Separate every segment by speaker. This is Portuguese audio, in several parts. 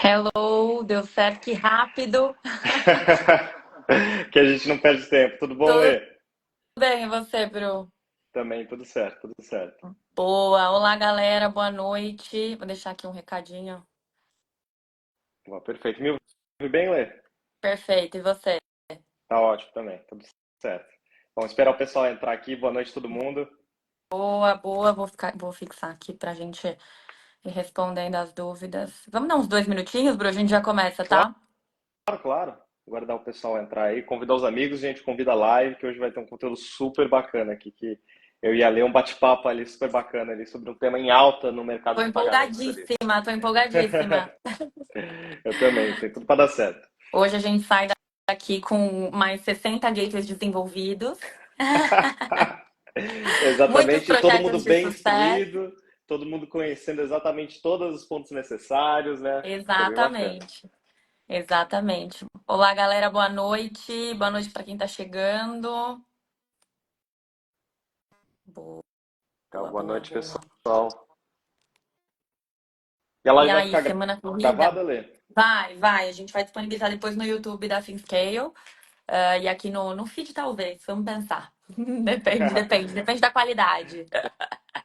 Speaker 1: Hello, deu certo, que rápido.
Speaker 2: Que a gente não perde tempo. Tudo bom,
Speaker 1: Tudo
Speaker 2: Lê?
Speaker 1: bem, e você, Bru?
Speaker 2: Também, tudo certo, tudo certo.
Speaker 1: Boa. Olá, galera, boa noite. Vou deixar aqui um recadinho.
Speaker 2: Bom, perfeito. Me ouve bem, Lê?
Speaker 1: Perfeito, e você?
Speaker 2: Tá ótimo também, tudo certo. Vamos esperar o pessoal entrar aqui. Boa noite, todo mundo.
Speaker 1: Boa, boa. Vou fixar aqui pra gente ir respondendo as dúvidas. Vamos dar uns 2 minutinhos, Bru? A gente já começa,
Speaker 2: Claro,
Speaker 1: tá?
Speaker 2: claro. Guardar o pessoal entrar aí, convidar os amigos, gente, convida a live, que hoje vai ter um conteúdo super bacana aqui, que eu ia ler um bate-papo ali super bacana ali sobre um tema em alta no mercado
Speaker 1: Tô
Speaker 2: de pagamentos ali.
Speaker 1: empolgadíssima, tô empolgadíssima.
Speaker 2: Eu também, tem tudo para dar certo.
Speaker 1: Hoje a gente sai daqui com mais 60 gateways desenvolvidos, muitos
Speaker 2: Exatamente, todo mundo
Speaker 1: projetos de
Speaker 2: bem
Speaker 1: sucesso.
Speaker 2: instruído, todo mundo conhecendo exatamente todos os pontos necessários, né? Isso é bem bacana.
Speaker 1: Exatamente. Exatamente. Olá, galera, boa noite. Boa noite para quem tá chegando. Boa,
Speaker 2: Então, boa
Speaker 1: boa,
Speaker 2: noite,
Speaker 1: boa.
Speaker 2: pessoal. E a
Speaker 1: E
Speaker 2: live vai
Speaker 1: aí,
Speaker 2: ficar
Speaker 1: semana corrida?
Speaker 2: gravada, Lê?
Speaker 1: Vai. A gente vai disponibilizar depois no YouTube da ThinkScale, e aqui no feed, talvez. Vamos pensar. Depende da qualidade.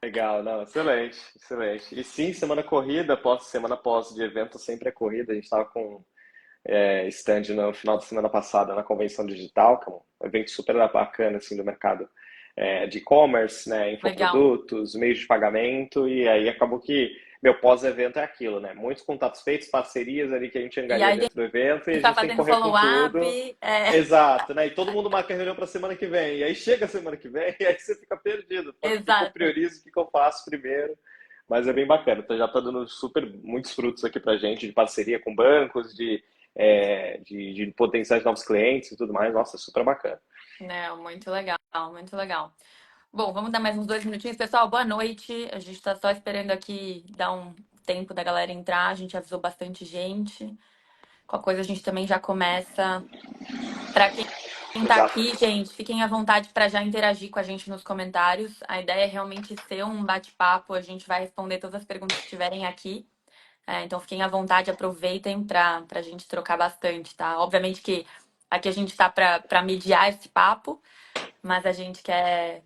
Speaker 2: Legal, não, excelente, excelente. E sim, semana pós de evento sempre é corrida. A gente estava com stand no final da semana passada na Convenção Digital, que é um evento super bacana assim, do mercado de e-commerce, né,
Speaker 1: Legal.
Speaker 2: infoprodutos, meios de pagamento, e aí acabou que meu pós-evento é aquilo, né? Muitos contatos feitos, parcerias ali que a gente
Speaker 1: E
Speaker 2: angaria
Speaker 1: aí, tem
Speaker 2: dentro do evento e
Speaker 1: que
Speaker 2: a
Speaker 1: ficar
Speaker 2: gente tem que
Speaker 1: fazendo
Speaker 2: correr com
Speaker 1: follow-up.
Speaker 2: tudo. Exato, né? E todo mundo marca reunião para semana que vem. E aí chega a semana que vem e aí você fica perdido. O que que eu
Speaker 1: Exato.
Speaker 2: priorizo, o que que eu faço primeiro? Mas é bem bacana. Então já está dando super muitos frutos aqui para gente de parceria com bancos, de potenciais novos clientes e tudo mais. Nossa, super bacana.
Speaker 1: Não, muito legal, muito legal. Bom, vamos dar mais uns 2 minutinhos. Pessoal, boa noite. A gente tá só esperando aqui dar um tempo da galera entrar. A gente avisou bastante gente. Qualquer coisa a gente também já começa. Para quem tá
Speaker 2: Exato.
Speaker 1: aqui, gente, fiquem à vontade para já interagir com a gente nos comentários. A ideia é realmente ser um bate-papo. A gente vai responder todas as perguntas que tiverem aqui. Então fiquem à vontade, aproveitem para a gente trocar bastante, tá? Obviamente que aqui a gente tá para mediar esse papo, mas a gente quer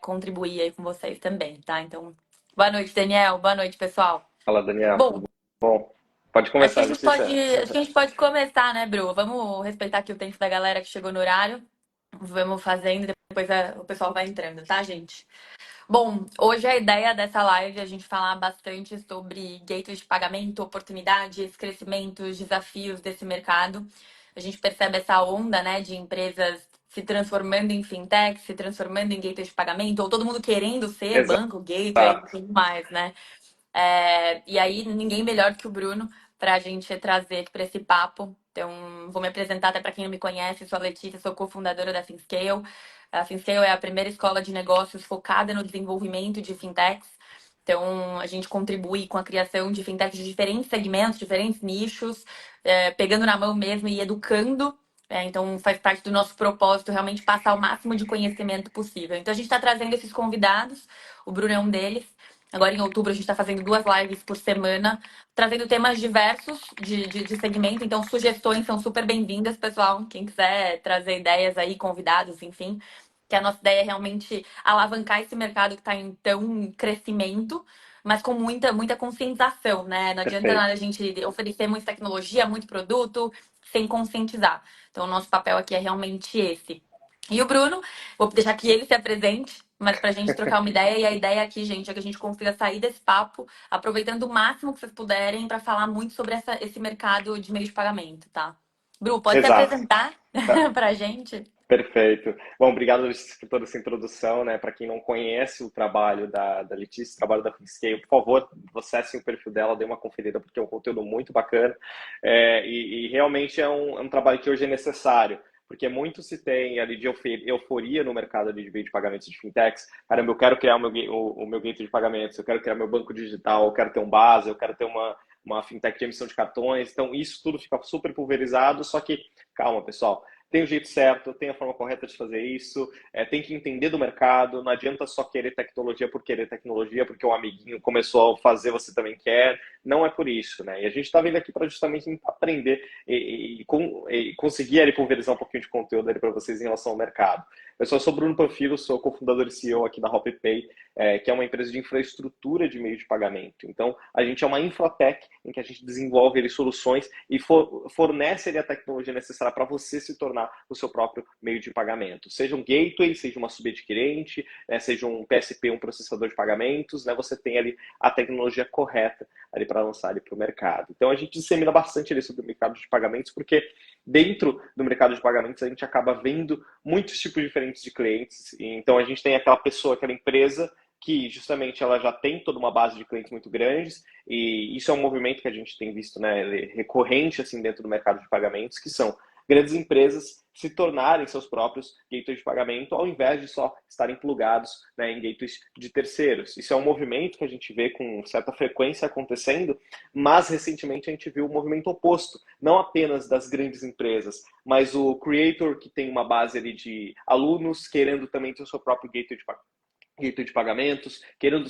Speaker 1: contribuir aí com vocês também, tá? Então, boa noite, Daniel. Boa noite, pessoal.
Speaker 2: Fala, Daniel,
Speaker 1: Bom,
Speaker 2: tudo bom? Pode começar, Letícia.
Speaker 1: acho que a gente pode começar, né, Bru? Vamos respeitar aqui o tempo da galera que chegou no horário. Vamos fazendo, depois o pessoal vai entrando, tá, gente? Bom, hoje a ideia dessa live é a gente falar bastante sobre gateways de pagamento, oportunidades, crescimentos, desafios desse mercado. A gente percebe essa onda, né, de empresas se transformando em fintech, se transformando em gateways de pagamento, ou todo mundo querendo ser banco, gateway e
Speaker 2: Exato.
Speaker 1: tudo mais, né? E aí, ninguém melhor que o Bruno para a gente trazer para esse papo. Então, vou me apresentar até para quem não me conhece. Sou a Letícia, sou cofundadora da ThinkScale. A ThinkScale é a primeira escola de negócios focada no desenvolvimento de fintechs. Então, a gente contribui com a criação de fintechs de diferentes segmentos, diferentes nichos, pegando na mão mesmo e educando. Então, faz parte do nosso propósito realmente passar o máximo de conhecimento possível. Então, a gente está trazendo esses convidados, o Bruno é um deles. Agora, em outubro, a gente está fazendo 2 lives por semana, trazendo temas diversos de segmento. Então, sugestões são super bem-vindas, pessoal. Quem quiser trazer ideias aí, convidados, enfim. Que a nossa ideia é realmente alavancar esse mercado que está em tão crescimento, mas com muita conscientização, né? Não adianta nada
Speaker 2: Perfeito.
Speaker 1: a gente oferecer muita tecnologia, muito produto, sem conscientizar. Então, o nosso papel aqui é realmente esse. E o Bruno, vou deixar que ele se apresente, mas para a gente trocar uma ideia. E a ideia aqui, gente, é que a gente consiga sair desse papo, aproveitando o máximo que vocês puderem para falar muito sobre esse mercado de meio de pagamento, tá? Bru, pode se
Speaker 2: Exato.
Speaker 1: apresentar
Speaker 2: Tá.
Speaker 1: para a gente?
Speaker 2: Perfeito. Bom, obrigado Letícia, por toda essa introdução, né? Para quem não conhece o trabalho da Letícia, o trabalho da Finscale, por favor, acessem o perfil dela, dê uma conferida, porque é um conteúdo muito bacana. E realmente é um trabalho que hoje é necessário, porque muito se tem ali de euforia no mercado de meio de pagamentos de fintechs. Caramba, eu quero criar o meu gateway de pagamentos, eu quero criar meu banco digital, eu quero ter um base, eu quero ter uma fintech de emissão de cartões. Então, isso tudo fica super pulverizado, só que, calma, pessoal, tem o jeito certo, tem a forma correta de fazer isso, tem que entender do mercado, não adianta só querer tecnologia por querer tecnologia, porque o amiguinho começou a fazer, você também quer. não é por isso, né? E a gente está vindo aqui para justamente aprender e conseguir ali, pulverizar um pouquinho de conteúdo ali para vocês em relação ao mercado. Eu sou Bruno Panfilo, sou cofundador e CEO aqui da HopPay, que é uma empresa de infraestrutura de meio de pagamento. Então, a gente é uma infratech em que a gente desenvolve ali, soluções e fornece ali, a tecnologia necessária para você se tornar o seu próprio meio de pagamento. Seja um gateway, seja uma subadquirente, né, seja um PSP, um processador de pagamentos, né, você tem ali a tecnologia correta ali para lançar ali para o mercado. Então, a gente dissemina bastante ali sobre o mercado de pagamentos, porque dentro do mercado de pagamentos a gente acaba vendo muitos tipos diferentes de clientes. Então, a gente tem aquela pessoa, aquela empresa que justamente ela já tem toda uma base de clientes muito grandes, e isso é um movimento que a gente tem visto, né, recorrente assim dentro do mercado de pagamentos, que são grandes empresas se tornarem seus próprios gateways de pagamento, ao invés de só estarem plugados, né, em gateways de terceiros. Isso é um movimento que a gente vê com certa frequência acontecendo, mas recentemente a gente viu o movimento oposto, não apenas das grandes empresas, mas o creator que tem uma base ali de alunos querendo também ter o seu próprio gateway de pagamentos, querendo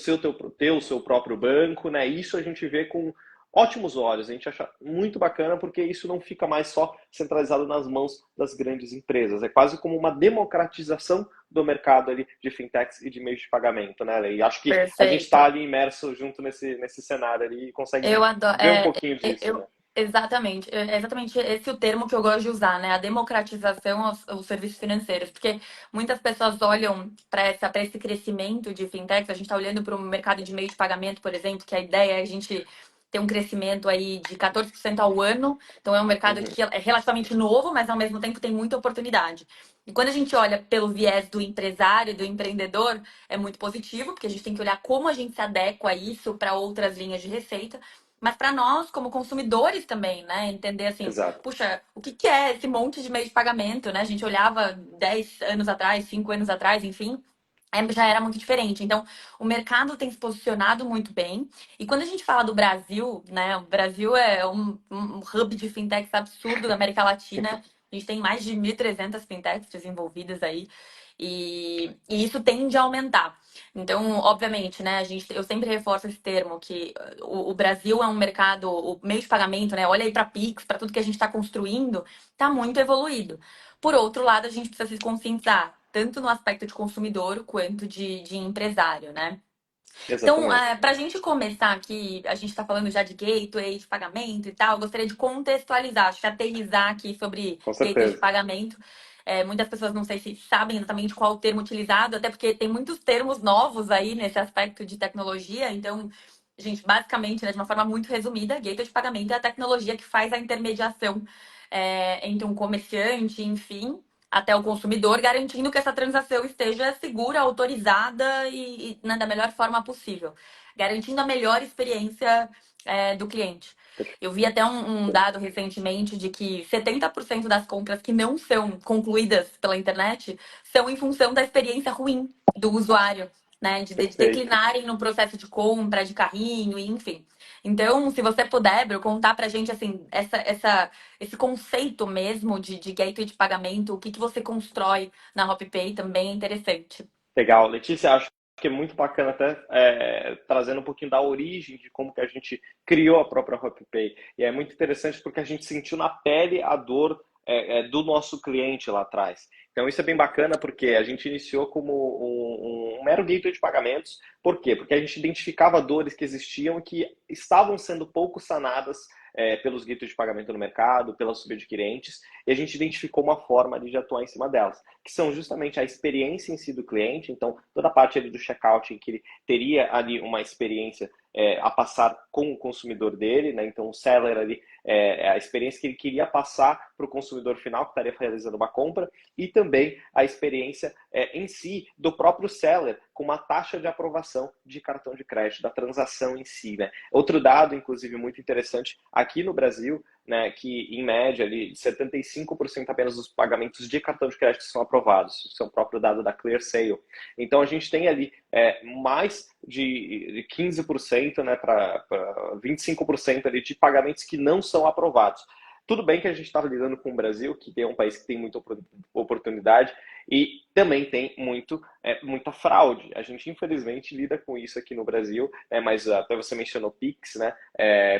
Speaker 2: ter o seu próprio banco, né? Isso a gente vê com ótimos olhos, a gente acha muito bacana porque isso não fica mais só centralizado nas mãos das grandes empresas, é quase como uma democratização do mercado ali de fintechs e de meios de pagamento, né? E acho que a gente está
Speaker 1: Perfeito.
Speaker 2: ali imerso junto nesse cenário ali e consegue
Speaker 1: Eu adoro.
Speaker 2: ver um pouquinho disso, né?
Speaker 1: Exatamente. É exatamente esse o termo que eu gosto de usar, né? A democratização aos serviços financeiros. Porque muitas pessoas olham para esse crescimento de fintechs. A gente está olhando para o mercado de meio de pagamento, por exemplo, que a ideia é a gente ter um crescimento aí de 14% ao ano. Então é um mercado
Speaker 2: Uhum.
Speaker 1: que é relativamente novo, mas ao mesmo tempo tem muita oportunidade. E quando a gente olha pelo viés do empresário, do empreendedor, é muito positivo, porque a gente tem que olhar como a gente se adequa a isso para outras linhas de receita. Mas para nós, como consumidores também, né? Entender assim,
Speaker 2: Exato.
Speaker 1: puxa, o que que é esse monte de meio de pagamento, né? A gente olhava 10 anos atrás, 5 anos atrás, enfim, já era muito diferente. Então, o mercado tem se posicionado muito bem. E quando a gente fala do Brasil, né? O Brasil é um hub de fintechs absurdo da América Latina. A gente tem mais de 1.300 fintechs desenvolvidas aí. E isso tende a aumentar. Então, obviamente, né, eu sempre reforço esse termo, que o Brasil é um mercado, o meio de pagamento, né? Olha aí para Pix, para tudo que a gente está construindo, está muito evoluído. Por outro lado, a gente precisa se conscientizar, tanto no aspecto de consumidor quanto de empresário, né? Então,
Speaker 2: Exatamente.
Speaker 1: para a gente começar aqui, a gente está falando já de gateway, de pagamento e tal, eu gostaria de contextualizar, acho que aterrizar aqui sobre
Speaker 2: Com
Speaker 1: gateways de
Speaker 2: certeza.
Speaker 1: pagamento. Muitas pessoas não sei se sabem exatamente qual o termo utilizado, até porque tem muitos termos novos aí nesse aspecto de tecnologia. Então, gente, basicamente, né, de uma forma muito resumida, gateway de pagamento é a tecnologia que faz a intermediação entre um comerciante, enfim, até o consumidor, garantindo que essa transação esteja segura, autorizada né, da melhor forma possível, garantindo a melhor experiência do cliente. Eu vi até um dado recentemente de que 70% das compras que não são concluídas pela internet são em função da experiência ruim do usuário, né? De
Speaker 2: Perfeito.
Speaker 1: declinarem no processo de compra, de carrinho, enfim. Então, se você puder, Bru, contar pra gente assim, esse conceito mesmo de gateway de pagamento, o que você constrói na HopPay também é interessante.
Speaker 2: Legal. Letícia, acho que é muito bacana até trazendo um pouquinho da origem de como que a gente criou a própria HopPay. E é muito interessante porque a gente sentiu na pele a dor do nosso cliente lá atrás. Então isso é bem bacana porque a gente iniciou como um mero gateway de pagamentos. Por quê? Porque a gente identificava dores que existiam e que estavam sendo pouco sanadas pelos gateways de pagamento no mercado, pelas subadquirentes, e a gente identificou uma forma ali de atuar em cima delas, que são justamente a experiência em si do cliente. Então, toda a parte ali do checkout em que ele teria ali uma experiência a passar com o consumidor dele, né? Então, o seller ali, a experiência que ele queria passar para o consumidor final que estaria realizando uma compra, e também a experiência em si do próprio seller, com uma taxa de aprovação de cartão de crédito, da transação em si, né? Outro dado, inclusive, muito interessante, aqui no Brasil, né, que em média ali 75% apenas dos pagamentos de cartão de crédito são aprovados. Isso é o próprio dado da ClearSale. Então a gente tem ali mais de 15%, né, para 25% ali de pagamentos que não são aprovados. Tudo bem que a gente estava lidando com o Brasil, que é um país que tem muita oportunidade, E também tem muita fraude. A gente, infelizmente, lida com isso aqui no Brasil, mas até você mencionou Pix, né?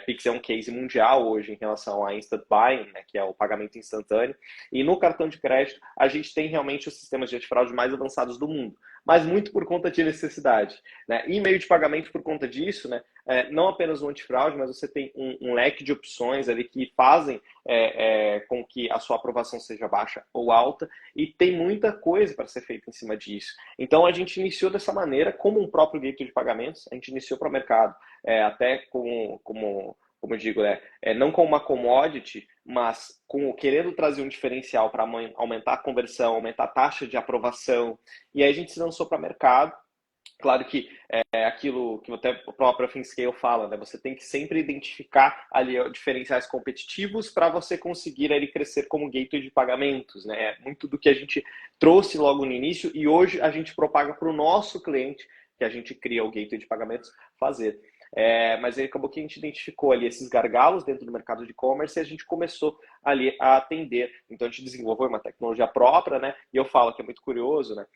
Speaker 2: Pix é um case mundial hoje em relação a instant buying, né, que é o pagamento instantâneo. E no cartão de crédito, a gente tem realmente os sistemas de antifraude mais avançados do mundo, mas muito por conta de necessidade. Né? E meio de pagamento por conta disso, né? Não apenas o antifraude, mas você tem um leque de opções ali que fazem com que a sua aprovação seja baixa ou alta, e tem muita coisa para ser feita em cima disso. Então a gente iniciou dessa maneira, como um próprio gateway de pagamentos, a gente iniciou para o mercado, até como eu digo, não como uma commodity, mas querendo trazer um diferencial para aumentar a conversão, aumentar a taxa de aprovação, e aí a gente se lançou para o mercado. Claro que é aquilo que até o próprio FinScale fala, né? Você tem que sempre identificar ali diferenciais competitivos para você conseguir ali crescer como gateway de pagamentos, né? É muito do que a gente trouxe logo no início e hoje a gente propaga para o nosso cliente, que a gente cria o gateway de pagamentos, fazer. Mas aí acabou que a gente identificou ali esses gargalos dentro do mercado de e-commerce e a gente começou ali a atender. Então a gente desenvolveu uma tecnologia própria, né? E eu falo que é muito curioso, né?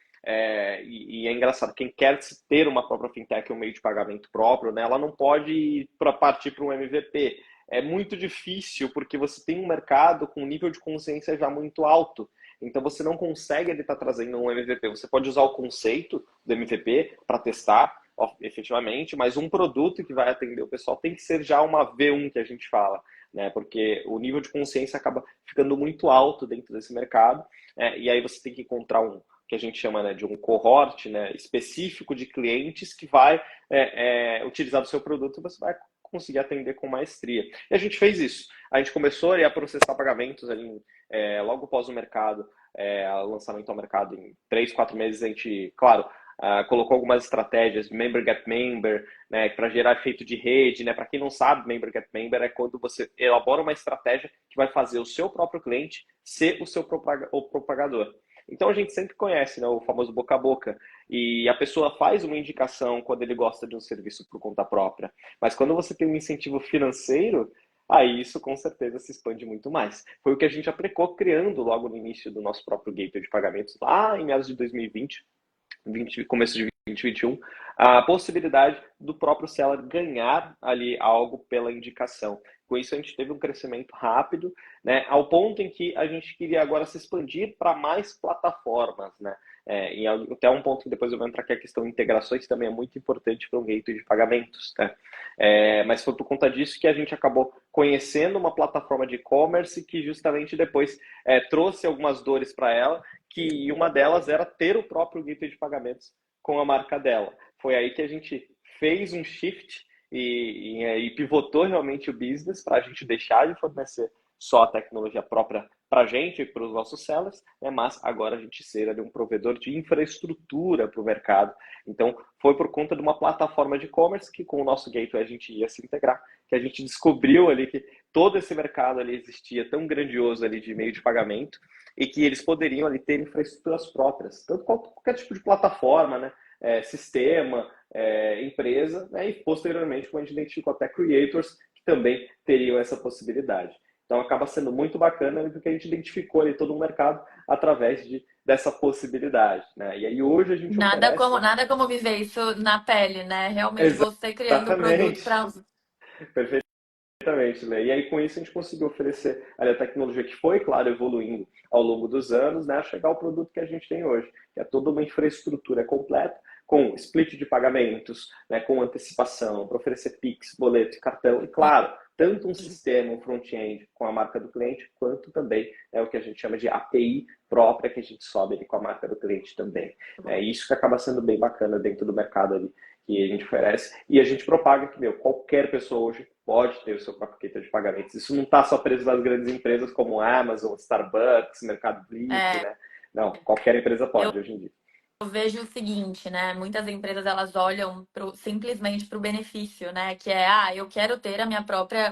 Speaker 2: E é engraçado, quem quer ter uma própria fintech, um meio de pagamento próprio, né, ela não pode partir para um MVP. É muito difícil porque você tem um mercado com um nível de consciência já muito alto. Então você não consegue estar trazendo um MVP. Você pode usar o conceito do MVP para testar efetivamente, mas um produto que vai atender o pessoal tem que ser já uma V1 que a gente fala, né? Porque o nível de consciência acaba ficando muito alto dentro desse mercado, e aí você tem que encontrar que a gente chama, né, de um cohort, né, específico de clientes que vai utilizar o seu produto e você vai conseguir atender com maestria. E a gente fez isso. A gente começou a processar pagamentos ali, logo após o mercado, o lançamento ao mercado em 3, 4 meses. A gente, claro, colocou algumas estratégias, member get member, né, para gerar efeito de rede, né? Para quem não sabe, member get member é quando você elabora uma estratégia que vai fazer o seu próprio cliente ser o seu propagador. Então a gente sempre conhece, né, o famoso boca a boca. E a pessoa faz uma indicação quando ele gosta de um serviço por conta própria. Mas quando você tem um incentivo financeiro, aí isso com certeza se expande muito mais. Foi o que a gente aplicou criando logo no início do nosso próprio gateway de pagamentos, lá em meados de 2020, começo de 2021, a possibilidade do próprio seller ganhar ali algo pela indicação. Com isso, a gente teve um crescimento rápido, né, ao ponto em que a gente queria agora se expandir para mais plataformas, né? E até um ponto que depois eu vou entrar aqui, a questão de integrações também é muito importante para um gateway de pagamentos, né? Mas foi por conta disso que a gente acabou conhecendo uma plataforma de e-commerce que justamente depois trouxe algumas dores para ela, que uma delas era ter o próprio gateway de pagamentos com a marca dela. Foi aí que a gente fez um shift e pivotou realmente o business para a gente deixar de fornecer só a tecnologia própria para a gente e para os nossos sellers, né? Mas agora a gente ser ali um provedor de infraestrutura para o mercado. Então, foi por conta de uma plataforma de e-commerce que com o nosso gateway a gente ia se integrar, que a gente descobriu ali que todo esse mercado ali existia tão grandioso ali de meio de pagamento e que eles poderiam ali ter infraestruturas próprias, tanto qualquer tipo de plataforma, né? Sistema, empresa, né? E posteriormente, como a gente identificou até creators, que também teriam essa possibilidade. Então acaba sendo muito bacana porque a gente identificou ali todo um mercado através dessa possibilidade, né? E aí hoje a gente oferece...
Speaker 1: Nada como viver isso na pele, né? Realmente você criando o produto
Speaker 2: Exatamente,
Speaker 1: para.
Speaker 2: perfeitamente, né? E aí com isso a gente conseguiu oferecer ali, a tecnologia que foi, claro, evoluindo ao longo dos anos, né? A chegar ao produto que a gente tem hoje, que é toda uma infraestrutura completa, com split de pagamentos, né, com antecipação, para oferecer Pix, boleto e cartão. E, claro, tanto um sistema, um front-end com a marca do cliente, quanto também o que a gente chama de API própria, que a gente sobe ali com a marca do cliente também. É isso que acaba sendo bem bacana dentro do mercado ali que a gente oferece. E a gente propaga que, qualquer pessoa hoje pode ter o seu próprio gateway de pagamentos. Isso não está só preso nas grandes empresas como Amazon, Starbucks, Mercado Livre,
Speaker 1: É,
Speaker 2: né? Não, qualquer empresa
Speaker 1: eu
Speaker 2: pode hoje em dia.
Speaker 1: vejo o seguinte, né? Muitas empresas elas olham simplesmente para o benefício, né? Que é, eu quero ter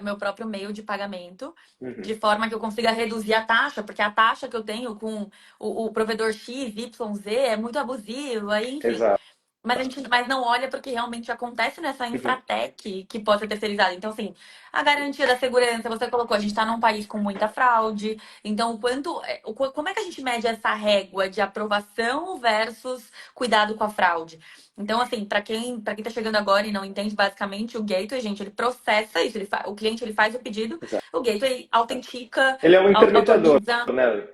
Speaker 1: meu próprio meio de pagamento,
Speaker 2: Uhum.
Speaker 1: de forma que eu consiga reduzir a taxa, porque a taxa que eu tenho com o provedor X, Y, Z é muito abusiva, aí, enfim.
Speaker 2: Exato.
Speaker 1: mas não olha para o que realmente acontece nessa
Speaker 2: Uhum.
Speaker 1: infratech que pode ser terceirizada. Então, assim, a garantia da segurança, você colocou, a gente está num país com muita fraude. Então, como é que a gente mede essa régua de aprovação versus cuidado com a fraude? Então, assim, para quem está chegando agora e não entende, basicamente, o gateway, gente, ele processa isso, o cliente ele faz o pedido,
Speaker 2: Exato.
Speaker 1: o gateway autentica,
Speaker 2: Ele é um intermediador,
Speaker 1: autoriza.
Speaker 2: né?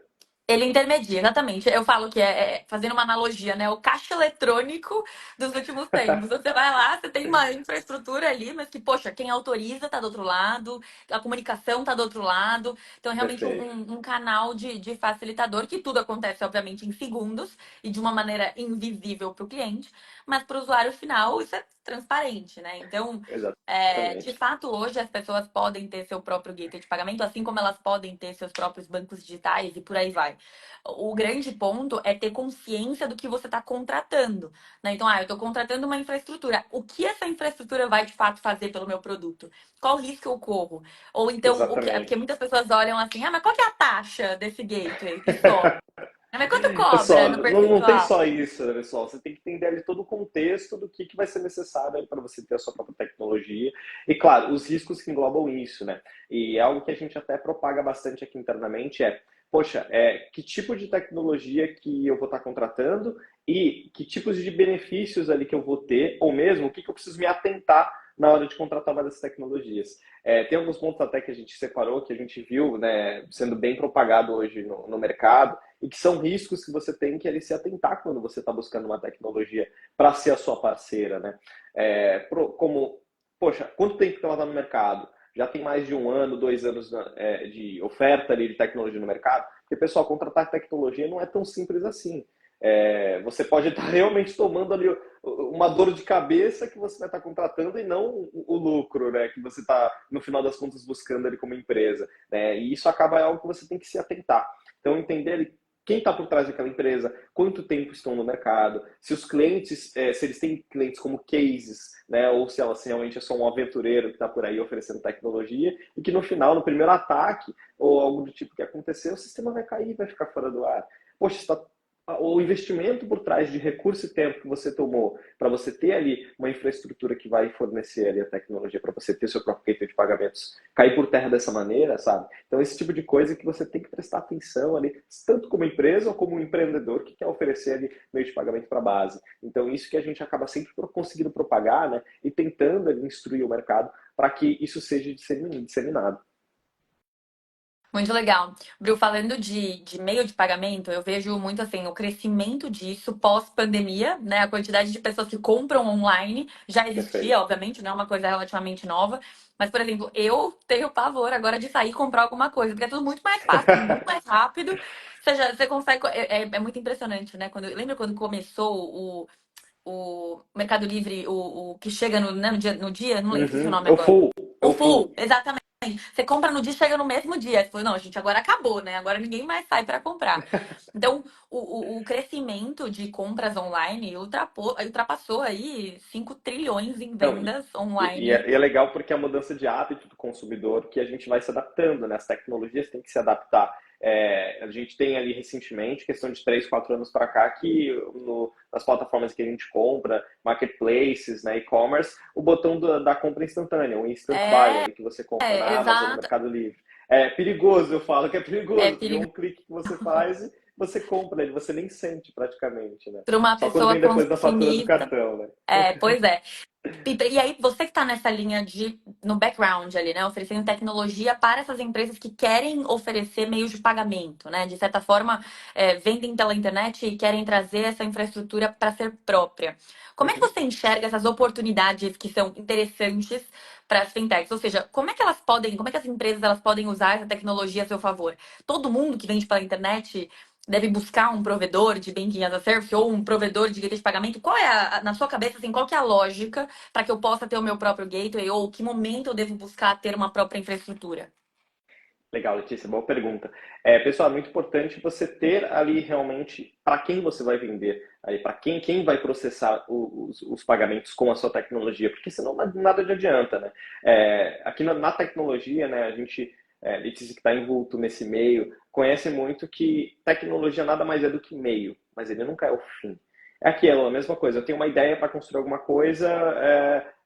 Speaker 1: Ele intermedia, exatamente. Eu falo que fazendo uma analogia, né? O caixa eletrônico dos últimos tempos. Você vai lá, você tem uma infraestrutura ali, mas que, poxa, quem autoriza tá do outro lado, a comunicação tá do outro lado. Então, é realmente
Speaker 2: Perfeito.
Speaker 1: um canal de facilitador, que tudo acontece, obviamente, em segundos e de uma maneira invisível para o cliente, mas para o usuário final, isso é transparente, né? Então, de
Speaker 2: Exatamente.
Speaker 1: fato, hoje as pessoas podem ter seu próprio gateway de pagamento, assim como elas podem ter seus próprios bancos digitais e por aí vai. O grande ponto é ter consciência do que você está contratando, né? Então, eu estou contratando uma infraestrutura. O que essa infraestrutura vai de fato fazer pelo meu produto? Qual risco eu corro? Ou então, porque
Speaker 2: Exatamente.
Speaker 1: muitas pessoas olham assim, mas qual que é a taxa desse gateway? E só. Mas quanto cobra
Speaker 2: Pessoal,
Speaker 1: no
Speaker 2: não tem
Speaker 1: percentual?
Speaker 2: só isso, né, pessoal? Você tem que entender ali todo o contexto do que vai ser necessário para você ter a sua própria tecnologia. E, claro, os riscos que englobam isso, né? E é algo que a gente até propaga bastante aqui internamente poxa, que tipo de tecnologia que eu vou estar contratando e que tipos de benefícios ali que eu vou ter, ou mesmo o que eu preciso me atentar na hora de contratar uma dessas tecnologias. Tem alguns pontos até que a gente separou, que a gente viu, né, sendo bem propagado hoje no mercado, e que são riscos que você tem que ali, se atentar quando você está buscando uma tecnologia para ser a sua parceira, né? Como, poxa, quanto tempo que ela está no mercado? Já tem mais de 1 ano, 2 anos de oferta ali de tecnologia no mercado? Porque, pessoal, contratar tecnologia não é tão simples assim. Você pode estar realmente tomando ali uma dor de cabeça que você vai estar contratando e não o lucro, né, que você está, no final das contas, buscando ali como empresa. Né? E isso acaba algo que você tem que se atentar. Então, entender ali quem está por trás daquela empresa, quanto tempo estão no mercado, se os clientes, se eles têm clientes como cases, né, ou se elas realmente é só um aventureiro que está por aí oferecendo tecnologia, e que no final, no primeiro ataque, ou algo do tipo que acontecer, o sistema vai cair, vai ficar fora do ar. Poxa, está o investimento por trás de recurso e tempo que você tomou para você ter ali uma infraestrutura que vai fornecer ali a tecnologia para você ter seu próprio gateway de pagamentos cair por terra dessa maneira, sabe? Então esse tipo de coisa que você tem que prestar atenção ali, tanto como empresa ou como um empreendedor que quer oferecer ali meio de pagamento para a base. Então isso que a gente acaba sempre conseguindo propagar, né? E tentando ali, instruir o mercado para que isso seja disseminado.
Speaker 1: Muito legal. Bru, falando de meio de pagamento, eu vejo muito assim o crescimento disso pós-pandemia, né? A quantidade de pessoas que compram online já existia,
Speaker 2: Perfeito.
Speaker 1: obviamente, não é uma coisa relativamente nova. Mas, por exemplo, eu tenho pavor agora de sair e comprar alguma coisa, porque é tudo muito mais fácil, tudo muito mais rápido. Você consegue. É muito impressionante, né? Lembra quando começou o Mercado Livre, o que chega no dia, não lembro se é o
Speaker 2: Uhum.
Speaker 1: nome
Speaker 2: É o
Speaker 1: agora.
Speaker 2: full, é
Speaker 1: O
Speaker 2: o full.
Speaker 1: full, exatamente. Você compra no dia e chega no mesmo dia. Você falou, não, gente, agora acabou, né? Agora ninguém mais sai para comprar. Então, o crescimento de compras online ultrapassou aí 5 trilhões em
Speaker 2: Não,
Speaker 1: vendas
Speaker 2: e
Speaker 1: online.
Speaker 2: é legal porque é a mudança de hábito do consumidor que a gente vai se adaptando, né? As tecnologias têm que se adaptar. A gente tem ali recentemente, questão de 3, 4 anos para cá, que nas plataformas que a gente compra, marketplaces, né, e-commerce, o botão da compra instantânea, o instant buy,
Speaker 1: É,
Speaker 2: ali que você compra na Amazon, no
Speaker 1: exato.
Speaker 2: Mercado Livre. É perigoso, eu falo que é
Speaker 1: É
Speaker 2: perigoso, porque é
Speaker 1: perigo
Speaker 2: um clique que você faz e você compra, você nem sente praticamente, né?
Speaker 1: para uma
Speaker 2: Só quando
Speaker 1: pessoa
Speaker 2: vem depois da fatura do
Speaker 1: consumista.
Speaker 2: cartão, né?
Speaker 1: Pois é. E aí, você que está nessa linha no background ali, né, oferecendo tecnologia para essas empresas que querem oferecer meios de pagamento, né, de certa forma, vendem pela internet e querem trazer essa infraestrutura para ser própria. Como é que
Speaker 2: Uhum.
Speaker 1: você enxerga essas oportunidades que são interessantes para as fintechs? Ou seja, como é que as empresas elas podem usar essa tecnologia a seu favor? Todo mundo que vende pela internet deve buscar um provedor de banking as a service ou um provedor de gateway de pagamento? Qual é na sua cabeça, assim, qual que é a lógica para que eu possa ter o meu próprio gateway ou que momento eu devo buscar ter uma própria infraestrutura?
Speaker 2: Legal, Letícia, boa pergunta. Pessoal, é muito importante você ter ali realmente para quem você vai vender, aí para quem vai processar os pagamentos com a sua tecnologia, porque senão nada de adianta, né? Aqui na tecnologia, né, a gente, Letícia que está envolto nesse meio, conhece muito que tecnologia nada mais é do que meio, mas ele nunca é o fim. É aquilo, a mesma coisa. Eu tenho uma ideia para construir alguma coisa,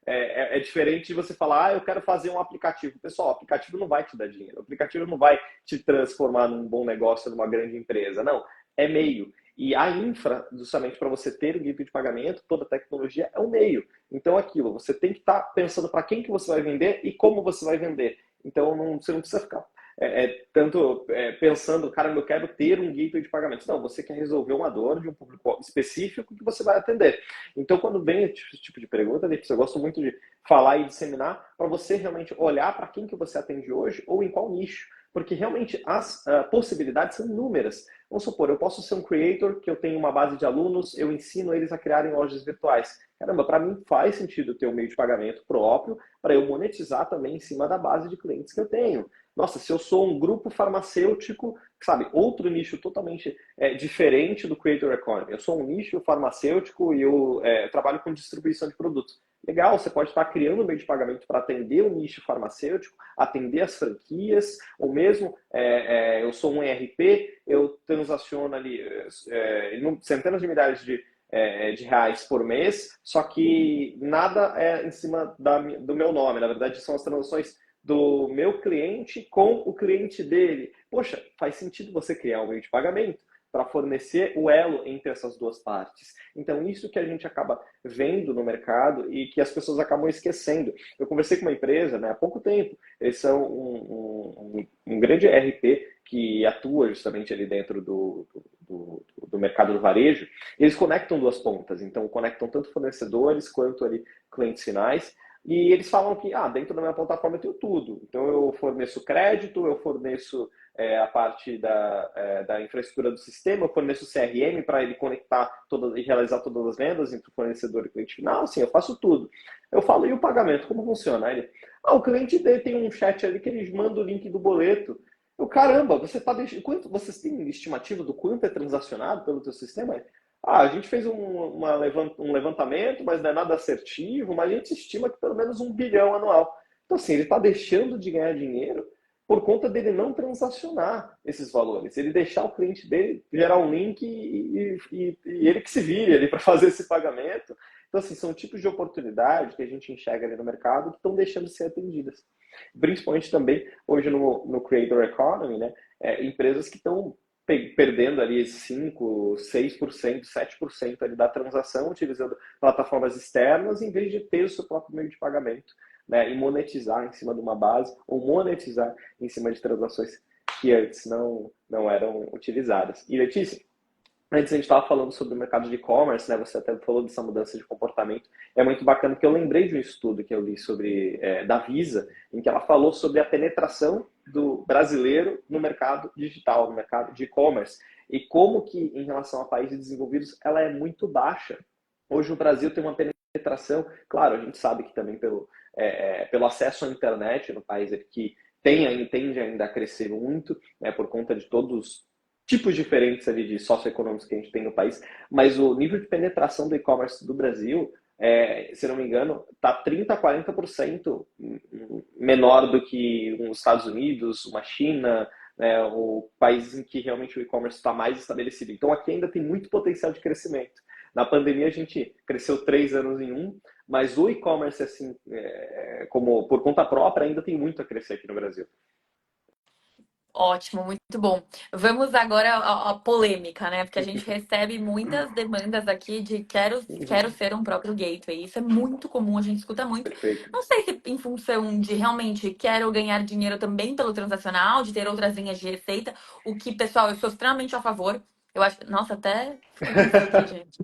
Speaker 2: é diferente de você falar, eu quero fazer um aplicativo. Pessoal, o aplicativo não vai te dar dinheiro, o aplicativo não vai te transformar num bom negócio, numa grande empresa. Não, é meio. E a infra, justamente para você ter o gateway de pagamento, toda a tecnologia é um meio. Então, aquilo, você tem que estar pensando para quem que você vai vender e como você vai vender. Então, você não precisa ficar tanto pensando, cara, eu quero ter um gateway de pagamentos. Não, você quer resolver uma dor de um público específico que você vai atender. Então, quando vem esse tipo de pergunta, eu gosto muito de falar e disseminar para você realmente olhar para quem que você atende hoje ou em qual nicho. Porque realmente as possibilidades são inúmeras. Vamos supor, eu posso ser um creator, que eu tenho uma base de alunos, eu ensino eles a criarem lojas virtuais. Caramba, para mim faz sentido ter um meio de pagamento próprio para eu monetizar também em cima da base de clientes que eu tenho. Nossa, se eu sou um grupo farmacêutico, sabe, outro nicho totalmente diferente do Creator Economy. Eu sou um nicho farmacêutico e eu trabalho com distribuição de produtos. Legal, você pode estar criando um meio de pagamento para atender o nicho farmacêutico, atender as franquias, ou mesmo eu sou um ERP, eu transaciono ali centenas de milhares de reais por mês, só que nada é em cima do meu nome. Na verdade, são as transações do meu cliente com o cliente dele. Poxa, faz sentido você criar um meio de pagamento para fornecer o elo entre essas duas partes. Então, isso que a gente acaba vendo no mercado e que as pessoas acabam esquecendo. Eu conversei com uma empresa, né, há pouco tempo, eles são um grande ERP que atua justamente ali dentro do mercado do varejo. Eles conectam duas pontas, então conectam tanto fornecedores quanto ali clientes finais. E eles falam que dentro da minha plataforma eu tenho tudo. Então eu forneço crédito, eu forneço a parte da infraestrutura do sistema, eu forneço o CRM para ele conectar e realizar todas as vendas entre o fornecedor e o cliente final. Assim, eu faço tudo. Eu falo, e o pagamento, como funciona? Ele, o cliente dele tem um chat ali que ele manda o link do boleto. Eu, caramba, você tá deixando. Vocês têm estimativa do quanto é transacionado pelo teu sistema? A gente fez um levantamento, mas não é nada assertivo, mas a gente estima que pelo menos 1 bilhão anual. Então, assim, ele está deixando de ganhar dinheiro por conta dele não transacionar esses valores. Ele deixar o cliente dele gerar um link e ele que se vire ali para fazer esse pagamento. Então, assim, são tipos de oportunidade que a gente enxerga ali no mercado que estão deixando de ser atendidas. Principalmente também hoje no Creator Economy, né? Empresas que estão perdendo ali 5, 6%, 7% ali da transação utilizando plataformas externas em vez de ter o seu próprio meio de pagamento, né, e monetizar em cima de uma base ou monetizar em cima de transações que antes não eram utilizadas. E Letícia, antes a gente estava falando sobre o mercado de e-commerce, né? Você até falou dessa mudança de comportamento. É muito bacana que eu lembrei de um estudo que eu li sobre da Visa, em que ela falou sobre a penetração do brasileiro no mercado digital, no mercado de e-commerce, e como que em relação a países desenvolvidos ela é muito baixa. Hoje o Brasil tem uma penetração, claro, a gente sabe que também pelo acesso à internet no país que tende ainda a crescer muito, né, por conta de todos tipos diferentes ali de socioeconômicos que a gente tem no país, mas o nível de penetração do e-commerce do Brasil, se não me engano, está 30% a 40% menor do que os Estados Unidos, uma China, né, o países em que realmente o e-commerce está mais estabelecido. Então aqui ainda tem muito potencial de crescimento. Na pandemia a gente cresceu 3 anos em um, mas o e-commerce, assim, como por conta própria, ainda tem muito a crescer aqui no Brasil.
Speaker 1: Ótimo, muito bom. Vamos agora à polêmica, né? Porque a gente recebe muitas demandas aqui de quero
Speaker 2: Uhum,
Speaker 1: ser um próprio gateway. Isso é muito comum, a gente escuta muito.
Speaker 2: perfeito.
Speaker 1: Não sei se em função de realmente quero ganhar dinheiro também pelo transacional, de ter outras linhas de receita, o que, pessoal, eu sou extremamente a favor. Eu acho, nossa, até fiquei pensando aqui, gente.